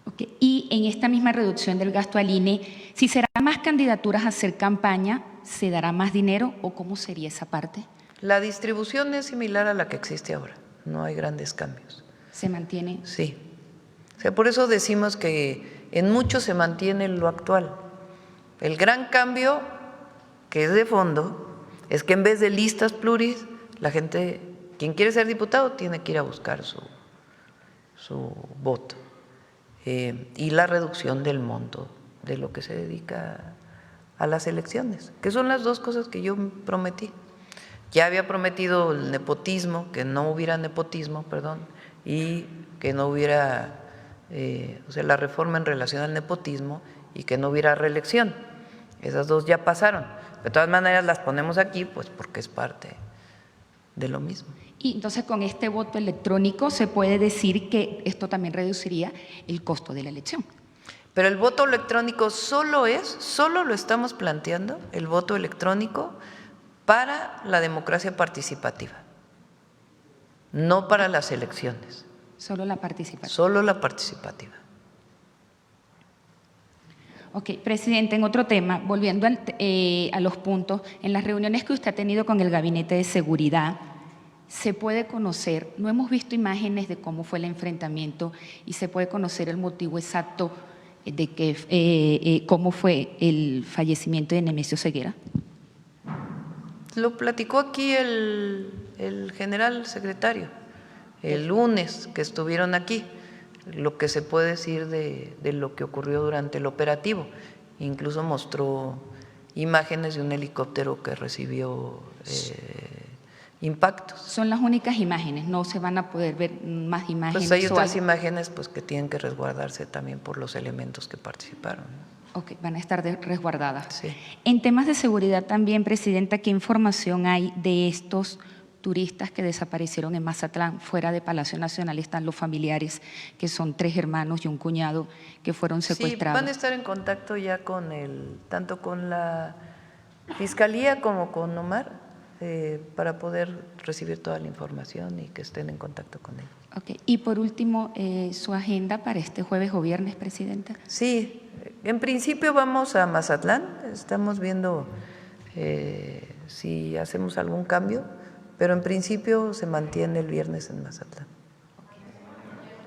Okay. Y en esta misma reducción del gasto al INE, si serán más candidaturas a hacer campaña, ¿se dará más dinero o cómo sería esa parte? La distribución es similar a la que existe ahora, no hay grandes cambios. ¿Se mantiene? Sí. O sea, por eso decimos que en mucho se mantiene lo actual. El gran cambio, que es de fondo, es que en vez de listas pluris, la gente, quien quiere ser diputado, tiene que ir a buscar su voto. Y la reducción del monto de lo que se dedica a las elecciones, que son las dos cosas que yo prometí. Ya había prometido el nepotismo, que no hubiera nepotismo, y que no hubiera, la reforma en relación al nepotismo y que no hubiera reelección. Esas dos ya pasaron. De todas maneras las ponemos aquí, pues porque es parte de lo mismo. Y entonces con este voto electrónico se puede decir que esto también reduciría el costo de la elección. Pero el voto electrónico solo lo estamos planteando, el voto electrónico para la democracia participativa, no para las elecciones. Solo la participativa. Solo la participativa. Ok, presidente, en otro tema, volviendo a los puntos, en las reuniones que usted ha tenido con el Gabinete de Seguridad, se puede conocer, no hemos visto imágenes de cómo fue el enfrentamiento y se puede conocer el motivo exacto de que, cómo fue el fallecimiento de Nemesio Ceguera. Lo platicó aquí el general secretario el lunes que estuvieron aquí, lo que se puede decir de lo que ocurrió durante el operativo. Incluso mostró imágenes de un helicóptero que recibió impactos. Son las únicas imágenes, no se van a poder ver más imágenes. Pues hay otras imágenes que tienen que resguardarse también por los elementos que participaron. Ok, van a estar resguardadas. Sí. En temas de seguridad también, Presidenta, ¿qué información hay de estos turistas que desaparecieron en Mazatlán? Fuera de Palacio Nacional están los familiares, que son 3 hermanos y un cuñado que fueron secuestrados. Sí, van a estar en contacto ya tanto con la Fiscalía como con Omar, para poder recibir toda la información y que estén en contacto con él. Okay. Y por último, ¿su agenda para este jueves o viernes, Presidenta? Sí, en principio vamos a Mazatlán, estamos viendo si hacemos algún cambio, pero en principio se mantiene el viernes en Mazatlán.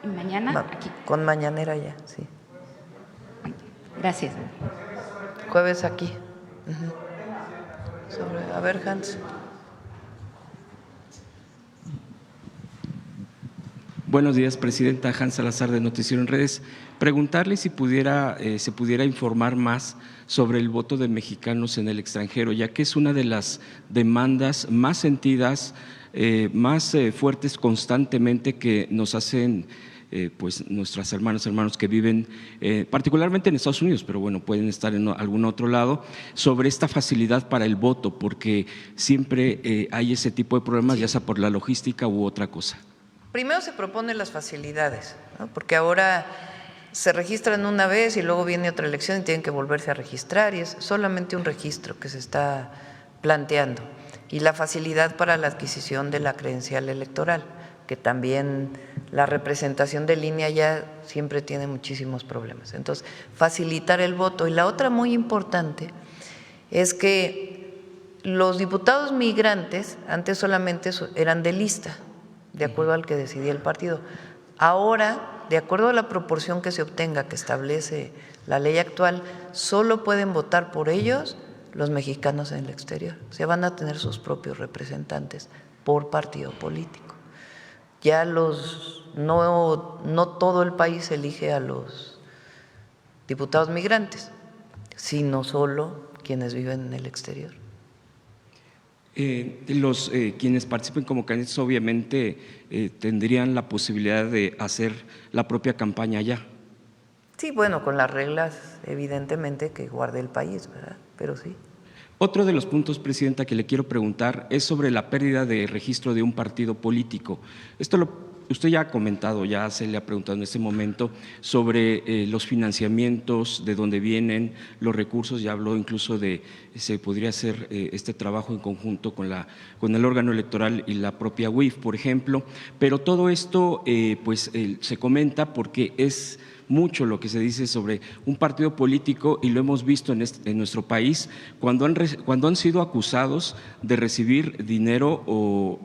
¿Y mañana? Aquí. Con mañanera ya, sí. Gracias. Jueves aquí. A ver, Hans. Buenos días, Presidenta. Hans Salazar, de Noticiero en Redes. Preguntarle si se pudiera informar más sobre el voto de mexicanos en el extranjero, ya que es una de las demandas más sentidas, más fuertes constantemente que nos hacen pues nuestras hermanos que viven particularmente en Estados Unidos, pero bueno, pueden estar en algún otro lado, sobre esta facilidad para el voto, porque siempre hay ese tipo de problemas, ya sea por la logística u otra cosa. Primero se proponen las facilidades, ¿no? Porque ahora se registran una vez y luego viene otra elección y tienen que volverse a registrar, y es solamente un registro que se está planteando. Y la facilidad para la adquisición de la credencial electoral, que también la representación de línea ya siempre tiene muchísimos problemas. Entonces, facilitar el voto. Y la otra muy importante es que los diputados migrantes antes solamente eran de lista, de acuerdo al que decidía el partido. Ahora, de acuerdo a la proporción que se obtenga, que establece la ley actual, solo pueden votar por ellos los mexicanos en el exterior. O sea, van a tener sus propios representantes por partido político. Ya no todo el país elige a los diputados migrantes, sino solo quienes viven en el exterior. Quienes participen como candidatos obviamente tendrían la posibilidad de hacer la propia campaña allá. Sí, bueno, con las reglas evidentemente que guarde el país, ¿verdad? Pero sí. Otro de los puntos, Presidenta, que le quiero preguntar es sobre la pérdida de registro de un partido político. Usted ya ha comentado, ya se le ha preguntado en este momento sobre los financiamientos, de dónde vienen los recursos, ya habló incluso de se podría hacer este trabajo en conjunto con el órgano electoral y la propia UIF, por ejemplo, pero todo esto se comenta porque es mucho lo que se dice sobre un partido político y lo hemos visto en nuestro país cuando han sido acusados de recibir dinero o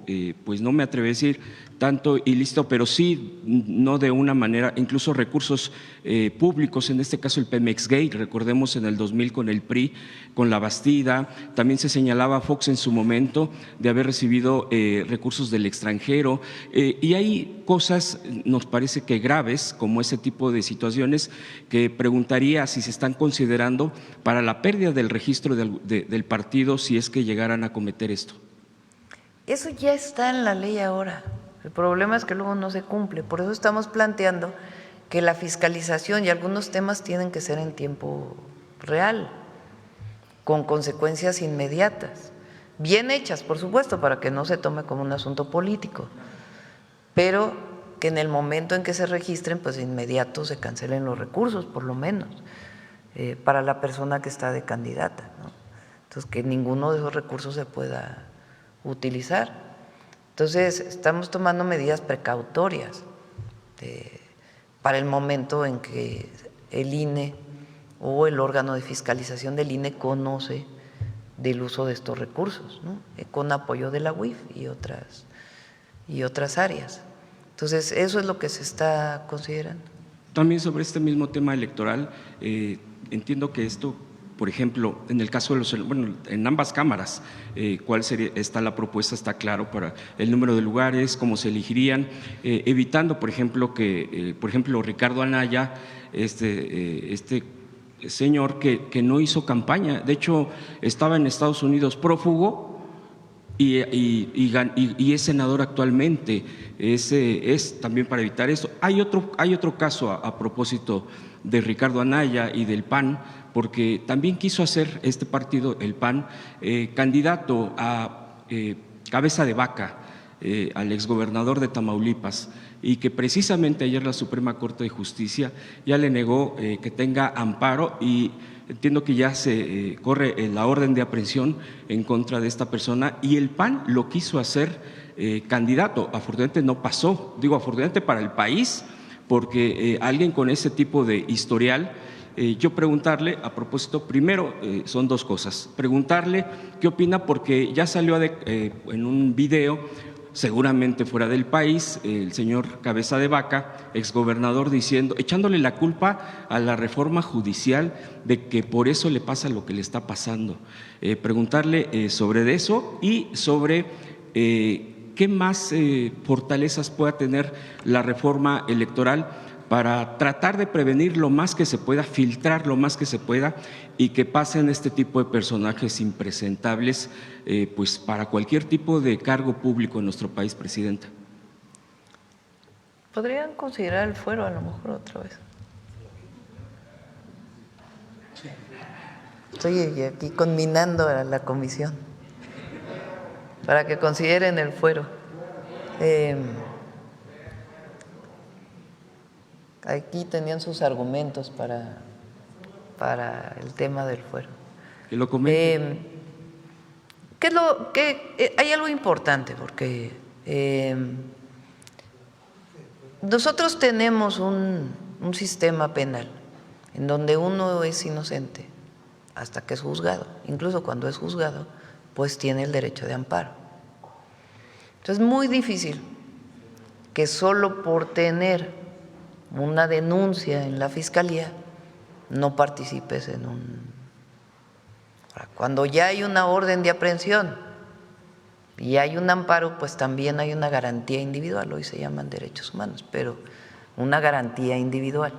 pues no me atrevo a decir tanto ilícito, pero sí no de una manera, incluso recursos públicos, en este caso el Pemex Gate, recordemos en el 2000 con el PRI, con la Bastida, también se señalaba a Fox en su momento de haber recibido recursos del extranjero y hay cosas, nos parece que graves, como ese tipo de situaciones que preguntaría si se están considerando para la pérdida del registro del partido si es que llegaran a cometer esto. Eso ya está en la ley ahora. El problema es que luego no se cumple. Por eso estamos planteando que la fiscalización y algunos temas tienen que ser en tiempo real, con consecuencias inmediatas, bien hechas, por supuesto, para que no se tome como un asunto político, pero que en el momento en que se registren, pues de inmediato se cancelen los recursos, por lo menos, para la persona que está de candidata, ¿no? Entonces, que ninguno de esos recursos se pueda utilizar. Entonces, estamos tomando medidas precautorias para el momento en que el INE o el órgano de fiscalización del INE conoce del uso de estos recursos, ¿no? Con apoyo de la UIF y otras áreas. Entonces, eso es lo que se está considerando. También sobre este mismo tema electoral, entiendo que esto, por ejemplo, en el caso de en ambas cámaras, ¿cuál está la propuesta? Está claro para el número de lugares, cómo se elegirían, evitando, por ejemplo, que, Ricardo Anaya, este señor que no hizo campaña, de hecho, estaba en Estados Unidos prófugo y es senador actualmente, es también para evitar eso. Hay otro caso a propósito de Ricardo Anaya y del PAN, porque también quiso hacer este partido, el PAN, candidato a cabeza de vaca al exgobernador de Tamaulipas, y que precisamente ayer la Suprema Corte de Justicia ya le negó que tenga amparo y entiendo que ya se corre la orden de aprehensión en contra de esta persona y el PAN lo quiso hacer candidato. Afortunadamente no pasó, digo afortunadamente para el país, porque alguien con ese tipo de historial, yo preguntarle, a propósito, primero son dos cosas, preguntarle qué opina porque ya salió en un video, seguramente fuera del país, el señor Cabeza de Vaca, exgobernador, echándole la culpa a la reforma judicial de que por eso le pasa lo que le está pasando. Preguntarle sobre eso y sobre qué más fortalezas pueda tener la reforma electoral para tratar de prevenir lo más que se pueda, filtrar lo más que se pueda y que pasen este tipo de personajes impresentables pues para cualquier tipo de cargo público en nuestro país, Presidenta. ¿Podrían considerar el fuero a lo mejor otra vez? Estoy aquí conminando a la comisión para que consideren el fuero. Aquí tenían sus argumentos para el tema del fuero. Que lo comenten. Hay algo importante porque nosotros tenemos un sistema penal en donde uno es inocente hasta que es juzgado. Incluso cuando es juzgado, pues tiene el derecho de amparo. Entonces es muy difícil que solo por tener una denuncia en la fiscalía no participes en Cuando ya hay una orden de aprehensión y hay un amparo, pues también hay una garantía individual, hoy se llaman derechos humanos, pero una garantía individual.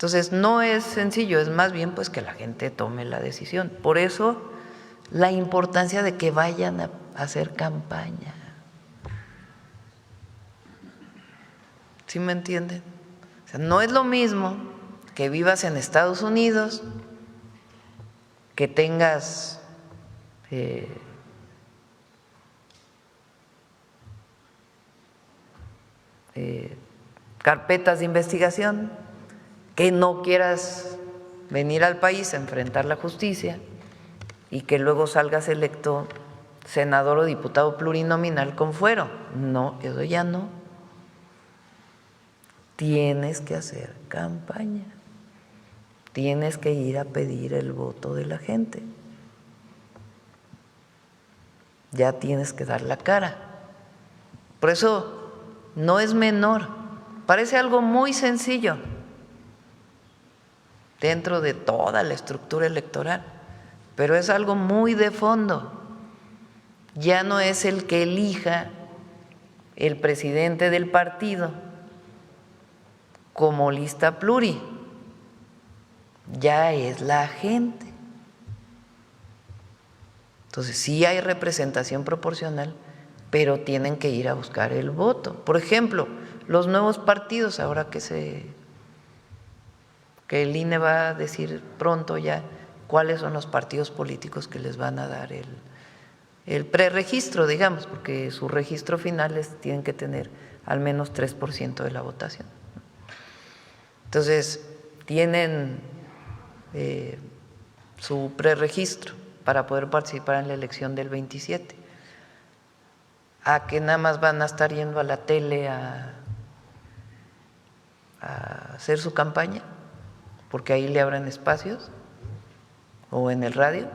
Entonces, no es sencillo, es más bien pues que la gente tome la decisión. Por eso, la importancia de que vayan a hacer campaña. ¿Sí me entienden? O sea, no es lo mismo que vivas en Estados Unidos, que tengas carpetas de investigación, que no quieras venir al país a enfrentar la justicia y que luego salgas electo senador o diputado plurinominal con fuero. No, eso ya no. Tienes que hacer campaña, tienes que ir a pedir el voto de la gente, ya tienes que dar la cara. Por eso no es menor, parece algo muy sencillo dentro de toda la estructura electoral, pero es algo muy de fondo. Ya no es el que elija el presidente del partido como lista pluri, ya es la gente. Entonces sí hay representación proporcional, pero tienen que ir a buscar el voto. Por ejemplo, los nuevos partidos, ahora que el INE va a decir pronto ya cuáles son los partidos políticos que les van a dar el preregistro, digamos, porque su registro final tienen que tener al menos 3% de la votación. Entonces, tienen su preregistro para poder participar en la elección del 27. ¿A que nada más van a estar yendo a la tele a hacer su campaña? Porque ahí le abren espacios, o en el radio.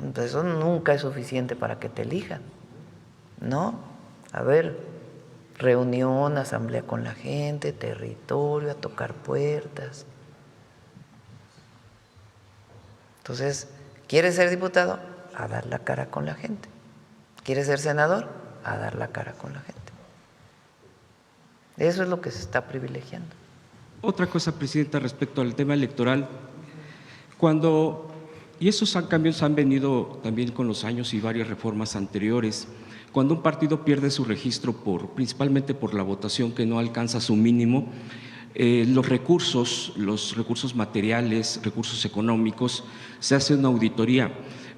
Entonces, eso nunca es suficiente para que te elijan, ¿no? A ver, reunión, asamblea con la gente, territorio, a tocar puertas. Entonces, ¿quieres ser diputado? A dar la cara con la gente. ¿Quieres ser senador? A dar la cara con la gente. Eso es lo que se está privilegiando. Otra cosa, Presidenta, respecto al tema electoral, y esos cambios han venido también con los años y varias reformas anteriores, cuando un partido pierde su registro principalmente por la votación que no alcanza su mínimo, los recursos materiales, recursos económicos, se hace una auditoría.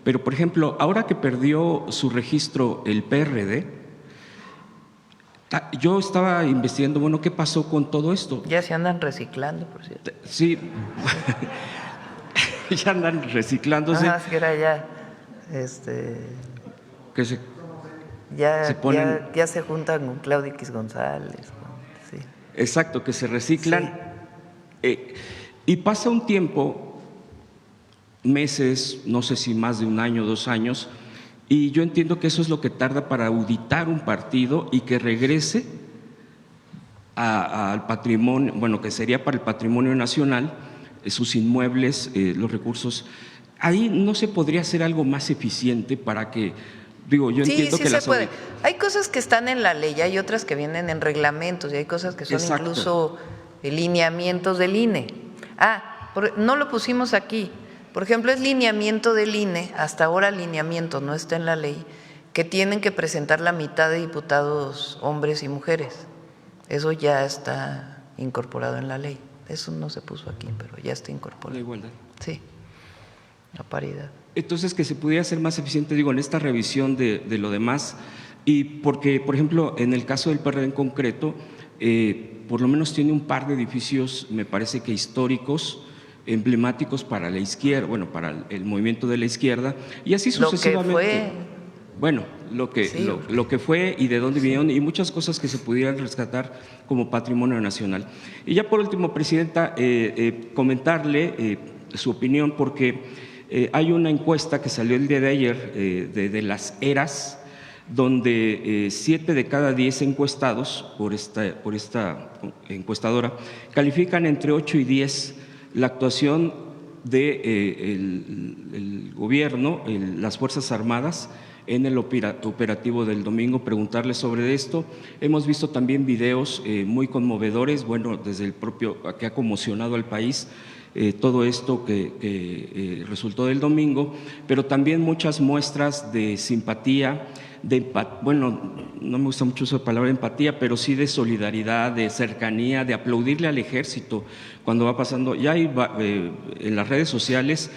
Pero, por ejemplo, ahora que perdió su registro el PRD, yo estaba investigando, bueno, ¿qué pasó con todo esto? Ya se andan reciclando, por cierto. Sí, ya andan reciclándose. Es que era ya, que se ponen, ya se juntan con Claudio X González. Sí. Exacto, que se reciclan. Sí. Y pasa un tiempo, meses, no sé si más de un año, 2 años, y yo entiendo que eso es lo que tarda para auditar un partido y que regrese al patrimonio, bueno, que sería para el patrimonio nacional, sus inmuebles, los recursos. Ahí no se podría hacer algo más eficiente para que, yo entiendo que se puede. Hay cosas que están en la ley, hay otras que vienen en reglamentos y hay cosas que son incluso lineamientos del INE. No lo pusimos aquí. Por ejemplo, es lineamiento del INE, hasta ahora lineamiento, no está en la ley, que tienen que presentar la mitad de diputados hombres y mujeres. Eso ya está incorporado en la ley. Eso no se puso aquí, pero ya está incorporado. La igualdad. Sí, la paridad. Entonces, que se pudiera hacer más eficiente, en esta revisión de lo demás, y porque, por ejemplo, en el caso del PRD en concreto, por lo menos tiene un par de edificios, me parece que históricos, emblemáticos para la izquierda, bueno, para el movimiento de la izquierda, y así sucesivamente. Lo que fue. Bueno, lo que fue y de dónde vinieron, y muchas cosas que se pudieran rescatar como patrimonio nacional. Y ya por último, Presidenta, comentarle su opinión, porque hay una encuesta que salió el día de ayer de las ERAS, donde 7 de cada 10 encuestados por esta encuestadora califican entre 8 y 10 la actuación del gobierno, las Fuerzas Armadas en el operativo del domingo, preguntarle sobre esto. Hemos visto también videos muy conmovedores, bueno, desde el propio, que ha conmocionado al país, todo esto que resultó del domingo, pero también muchas muestras de simpatía, bueno, no me gusta mucho esa palabra empatía, pero sí de solidaridad, de cercanía, de aplaudirle al ejército cuando va pasando. Ya hay en las redes sociales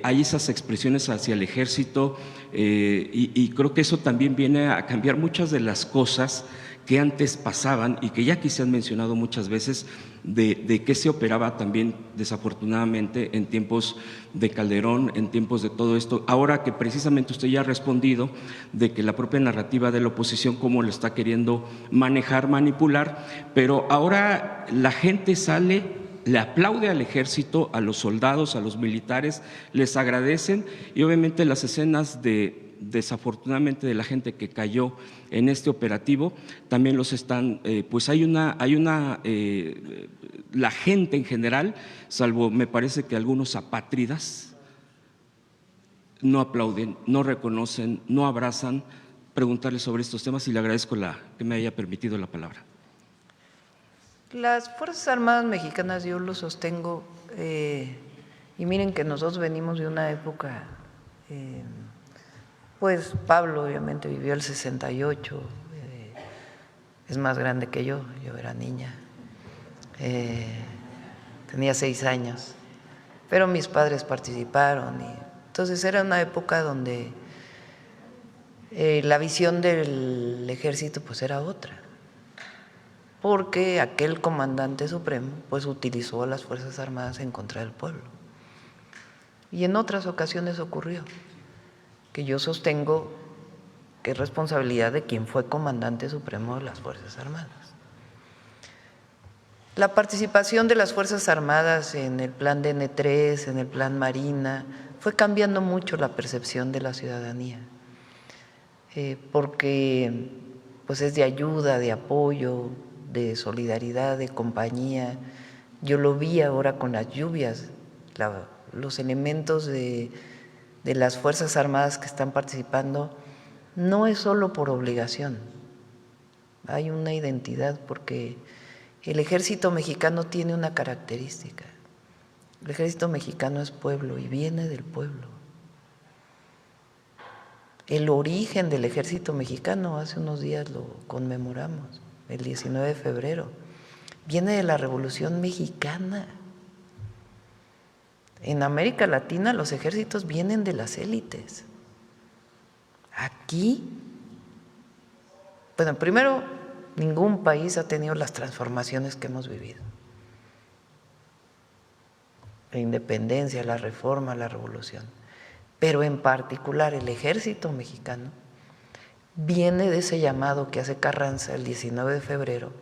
hay esas expresiones hacia el ejército y creo que eso también viene a cambiar muchas de las cosas que antes pasaban y que ya aquí se han mencionado muchas veces de qué se operaba también desafortunadamente en tiempos de Calderón, en tiempos de todo esto. Ahora que precisamente usted ya ha respondido de que la propia narrativa de la oposición cómo lo está queriendo manejar, manipular, pero ahora la gente sale, le aplaude al ejército, a los soldados, a los militares, les agradecen y obviamente las escenas desafortunadamente de la gente que cayó en este operativo, también los están, pues la gente en general, salvo me parece que algunos apátridas, no aplauden, no reconocen, no abrazan, preguntarle sobre estos temas y le agradezco que me haya permitido la palabra. Las Fuerzas Armadas Mexicanas, yo lo sostengo, y miren que nosotros venimos de una época, pues Pablo obviamente vivió el 68, es más grande que yo era niña, tenía 6 años, pero mis padres participaron y entonces era una época donde la visión del ejército pues era otra, porque aquel comandante supremo pues utilizó a las Fuerzas Armadas en contra del pueblo. Y en otras ocasiones ocurrió, que yo sostengo que es responsabilidad de quien fue comandante supremo de las Fuerzas Armadas. La participación de las Fuerzas Armadas en el plan DN3, en el plan Marina, fue cambiando mucho la percepción de la ciudadanía, porque pues es de ayuda, de apoyo, de solidaridad, de compañía. Yo lo vi ahora con las lluvias, los elementos de las Fuerzas Armadas que están participando, no es solo por obligación, hay una identidad, porque el ejército mexicano tiene una característica. El ejército mexicano es pueblo y viene del pueblo. El origen del ejército mexicano, hace unos días lo conmemoramos, el 19 de febrero, viene de la Revolución Mexicana. En América Latina los ejércitos vienen de las élites. Aquí, bueno, primero, ningún país ha tenido las transformaciones que hemos vivido. La independencia, la reforma, la revolución. Pero en particular el ejército mexicano viene de ese llamado que hace Carranza el 19 de febrero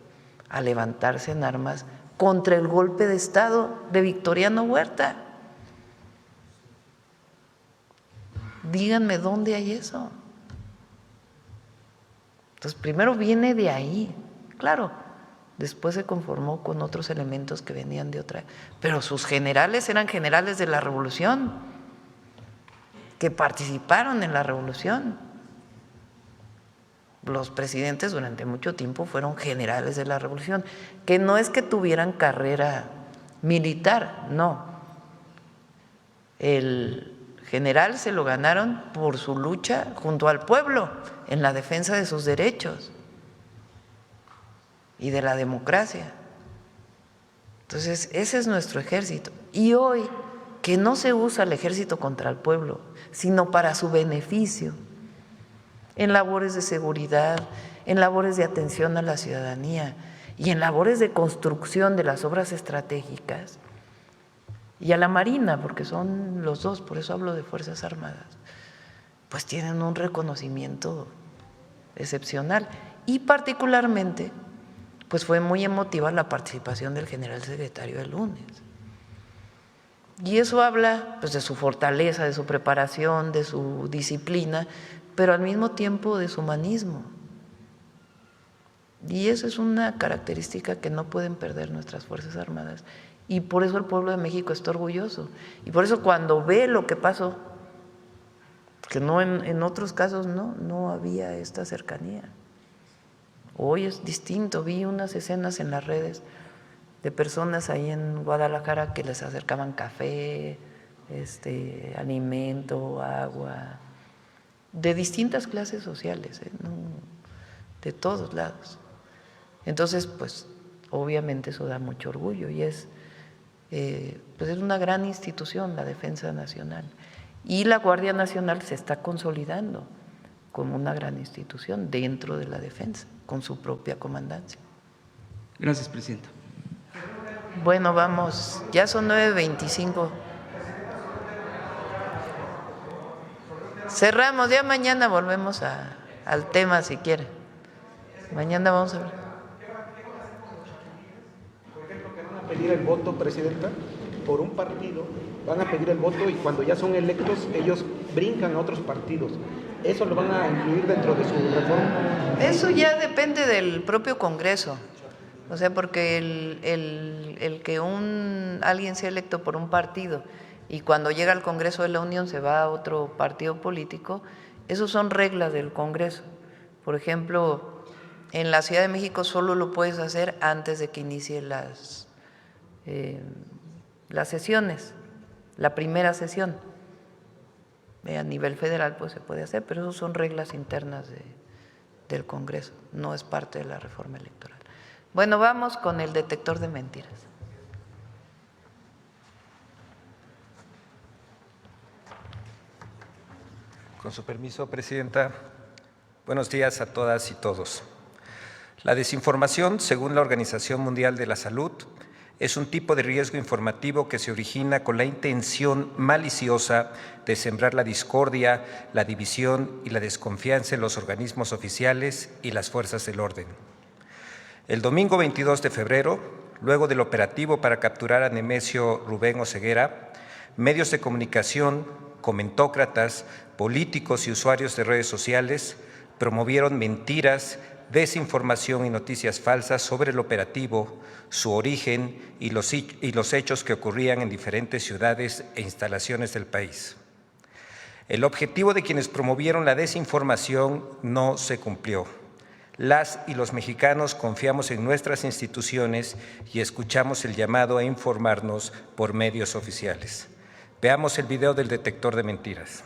a levantarse en armas contra el golpe de Estado de Victoriano Huerta. Díganme dónde hay eso. Entonces, primero viene de ahí, claro, después se conformó con otros elementos que venían de otra, pero sus generales eran generales de la revolución, que participaron en la revolución. Los presidentes durante mucho tiempo fueron generales de la revolución, que no es que tuvieran carrera militar, no. El general se lo ganaron por su lucha junto al pueblo en la defensa de sus derechos y de la democracia. Entonces, ese es nuestro ejército. Y hoy, que no se usa el ejército contra el pueblo, sino para su beneficio, en labores de seguridad, en labores de atención a la ciudadanía y en labores de construcción de las obras estratégicas, y a la Marina, porque son los dos, por eso hablo de Fuerzas Armadas, pues tienen un reconocimiento excepcional. Y particularmente, pues fue muy emotiva la participación del general secretario el lunes. Y eso habla pues de su fortaleza, de su preparación, de su disciplina, pero al mismo tiempo de su humanismo. Y eso es una característica que no pueden perder nuestras Fuerzas Armadas. Y por eso el pueblo de México está orgulloso. Y por eso cuando ve lo que pasó, que no en otros casos no había esta cercanía. Hoy es distinto. Vi unas escenas en las redes de personas ahí en Guadalajara que les acercaban café, alimento, agua, de distintas clases sociales, de todos lados. Entonces, pues, obviamente eso da mucho orgullo y es una gran institución la Defensa Nacional. Y la Guardia Nacional se está consolidando como una gran institución dentro de la defensa, con su propia comandancia. Gracias, Presidenta. Bueno, vamos, ya son 9:25. Cerramos, ya mañana volvemos al tema si quieren. Mañana vamos a ver. Por ejemplo, que van a pedir el voto, Presidenta, por un partido, van a pedir el voto y cuando ya son electos ellos brincan a otros partidos. ¿Eso lo van a incluir dentro de su reforma? Eso ya depende del propio Congreso. O sea, porque el que alguien sea electo por un partido y cuando llega al Congreso de la Unión se va a otro partido político, eso son reglas del Congreso. Por ejemplo, en la Ciudad de México solo lo puedes hacer antes de que inicie las sesiones, la primera sesión. A nivel federal pues se puede hacer, pero eso son reglas internas del Congreso, no es parte de la reforma electoral. Bueno, vamos con el detector de mentiras. Con su permiso, Presidenta. Buenos días a todas y todos. La desinformación, según la Organización Mundial de la Salud, es un tipo de riesgo informativo que se origina con la intención maliciosa de sembrar la discordia, la división y la desconfianza en los organismos oficiales y las fuerzas del orden. El domingo 22 de febrero, luego del operativo para capturar a Nemesio Rubén Oseguera, medios de comunicación, comentócratas, políticos y usuarios de redes sociales promovieron mentiras, desinformación y noticias falsas sobre el operativo, su origen y los hechos que ocurrían en diferentes ciudades e instalaciones del país. El objetivo de quienes promovieron la desinformación no se cumplió. Las y los mexicanos confiamos en nuestras instituciones y escuchamos el llamado a informarnos por medios oficiales. Veamos el video del detector de mentiras.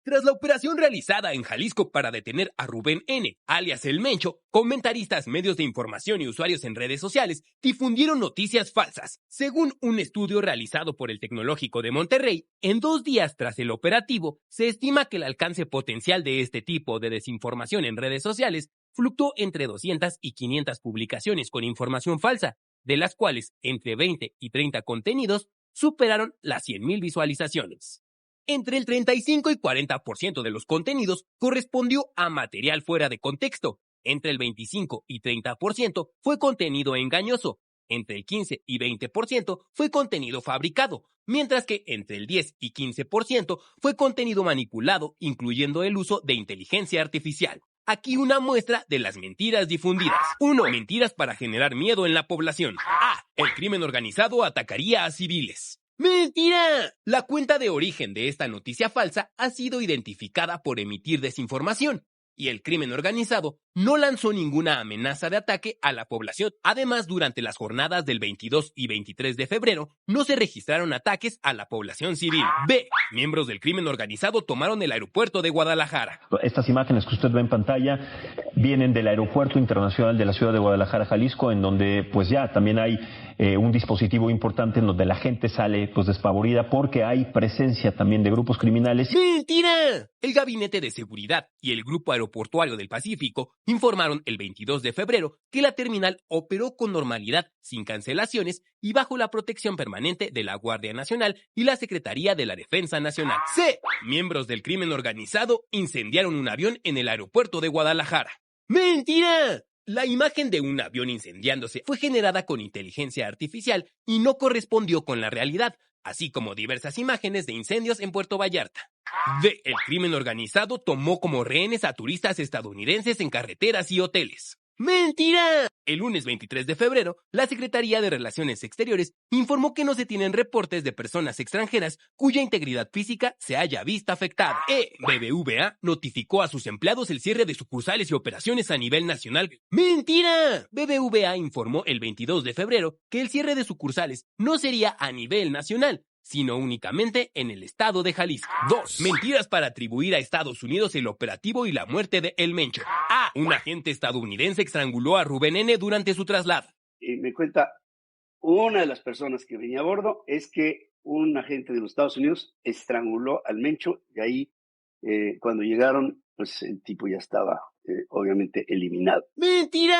Tras la operación realizada en Jalisco para detener a Rubén N., alias El Mencho, comentaristas, medios de información y usuarios en redes sociales difundieron noticias falsas. Según un estudio realizado por el Tecnológico de Monterrey, en 2 días tras el operativo, se estima que el alcance potencial de este tipo de desinformación en redes sociales fluctuó entre 200 y 500 publicaciones con información falsa, de las cuales entre 20 y 30 contenidos superaron las 100,000 visualizaciones. Entre el 35 y 40% de los contenidos correspondió a material fuera de contexto, entre el 25 y 30% fue contenido engañoso, entre el 15 y 20% fue contenido fabricado, mientras que entre el 10 y 15% fue contenido manipulado, incluyendo el uso de inteligencia artificial. Aquí una muestra de las mentiras difundidas. 1. Mentiras para generar miedo en la población. A. El crimen organizado atacaría a civiles. ¡Mentira! La cuenta de origen de esta noticia falsa ha sido identificada por emitir desinformación, y el crimen organizado no lanzó ninguna amenaza de ataque a la población. Además, durante las jornadas del 22 y 23 de febrero, no se registraron ataques a la población civil. B. Miembros del crimen organizado tomaron el aeropuerto de Guadalajara. Estas imágenes que usted ve en pantalla vienen del Aeropuerto Internacional de la Ciudad de Guadalajara, Jalisco, en donde pues ya también hay un dispositivo importante en donde la gente sale pues despavorida porque hay presencia también de grupos criminales. ¡Mentira! El Gabinete de Seguridad y el Grupo Aeroportuario del Pacífico informaron el 22 de febrero que la terminal operó con normalidad, sin cancelaciones y bajo la protección permanente de la Guardia Nacional y la Secretaría de la Defensa Nacional. C. Miembros del crimen organizado incendiaron un avión en el aeropuerto de Guadalajara. ¡Mentira! La imagen de un avión incendiándose fue generada con inteligencia artificial y no correspondió con la realidad, así como diversas imágenes de incendios en Puerto Vallarta. D. El crimen organizado tomó como rehenes a turistas estadounidenses en carreteras y hoteles. ¡Mentira! El lunes 23 de febrero, la Secretaría de Relaciones Exteriores informó que no se tienen reportes de personas extranjeras cuya integridad física se haya visto afectada. BBVA notificó a sus empleados el cierre de sucursales y operaciones a nivel nacional. ¡Mentira! BBVA informó el 22 de febrero que el cierre de sucursales no sería a nivel nacional, sino únicamente en el estado de Jalisco. 2. Mentiras para atribuir a Estados Unidos el operativo y la muerte de El Mencho. Un agente estadounidense estranguló a Rubén N. durante su traslado. Me cuenta una de las personas que venía a bordo es que un agente de los Estados Unidos estranguló al Mencho y ahí cuando llegaron, pues el tipo ya estaba obviamente eliminado. ¡Mentira!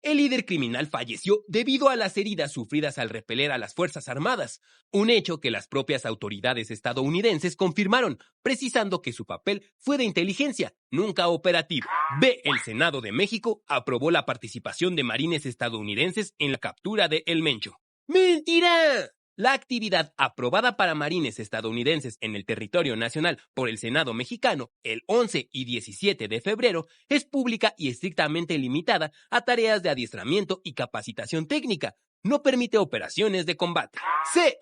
El líder criminal falleció debido a las heridas sufridas al repeler a las Fuerzas Armadas, un hecho que las propias autoridades estadounidenses confirmaron, precisando que su papel fue de inteligencia, nunca operativo. El Senado de México aprobó la participación de marines estadounidenses en la captura de El Mencho. ¡Mentira! La actividad aprobada para marines estadounidenses en el territorio nacional por el Senado mexicano el 11 y 17 de febrero es pública y estrictamente limitada a tareas de adiestramiento y capacitación técnica. No permite operaciones de combate.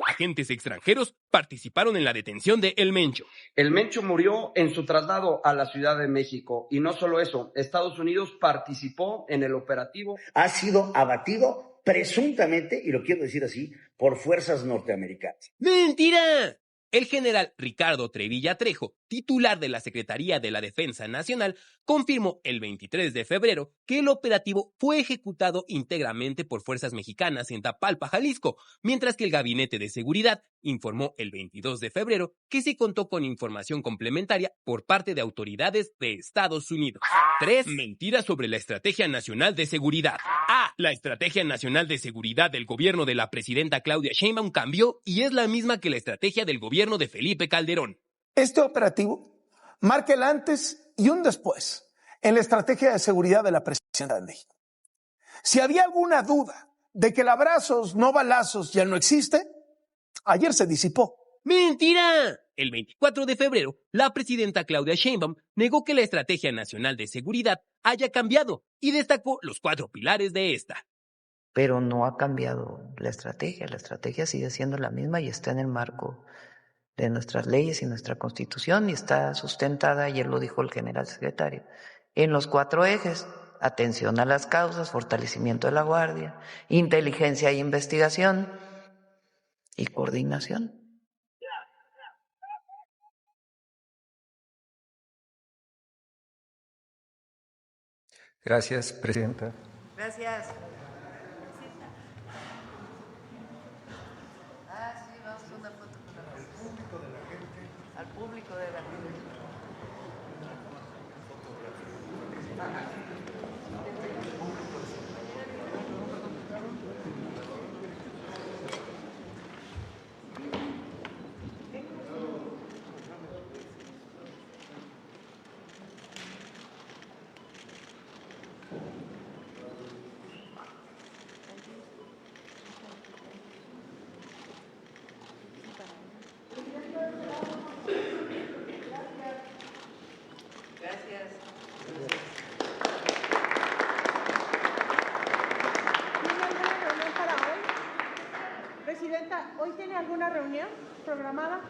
Agentes extranjeros participaron en la detención de El Mencho. El Mencho murió en su traslado a la Ciudad de México. Y no solo eso, Estados Unidos participó en el operativo. Ha sido abatido presuntamente, y lo quiero decir así, por fuerzas norteamericanas. ¡Mentira! El general Ricardo Trevilla Trejo, titular de la Secretaría de la Defensa Nacional, confirmó el 23 de febrero que el operativo fue ejecutado íntegramente por fuerzas mexicanas en Tapalpa, Jalisco, mientras que el Gabinete de Seguridad informó el 22 de febrero que se contó con información complementaria por parte de autoridades de Estados Unidos. 3. Mentiras sobre la Estrategia Nacional de Seguridad. La Estrategia Nacional de Seguridad del gobierno de la presidenta Claudia Sheinbaum cambió y es la misma que la estrategia del gobierno de Felipe Calderón. Este operativo marca el antes y un después en la estrategia de seguridad de la presidenta de México. Si había alguna duda de que el abrazos, no balazos ya no existe, ayer se disipó. ¡Mentira! El 24 de febrero, la presidenta Claudia Sheinbaum negó que la Estrategia Nacional de Seguridad haya cambiado y destacó los 4 pilares de esta. Pero no ha cambiado la estrategia sigue siendo la misma y está en el marco de nuestras leyes y nuestra Constitución y está sustentada, ayer lo dijo el general secretario, en los 4 ejes: atención a las causas, fortalecimiento de la Guardia, inteligencia e investigación y coordinación. Gracias, presidenta. Gracias. Sí, vamos a hacer una foto con el público de la gente. Al público de la gente. ¿Hoy tiene alguna reunión programada?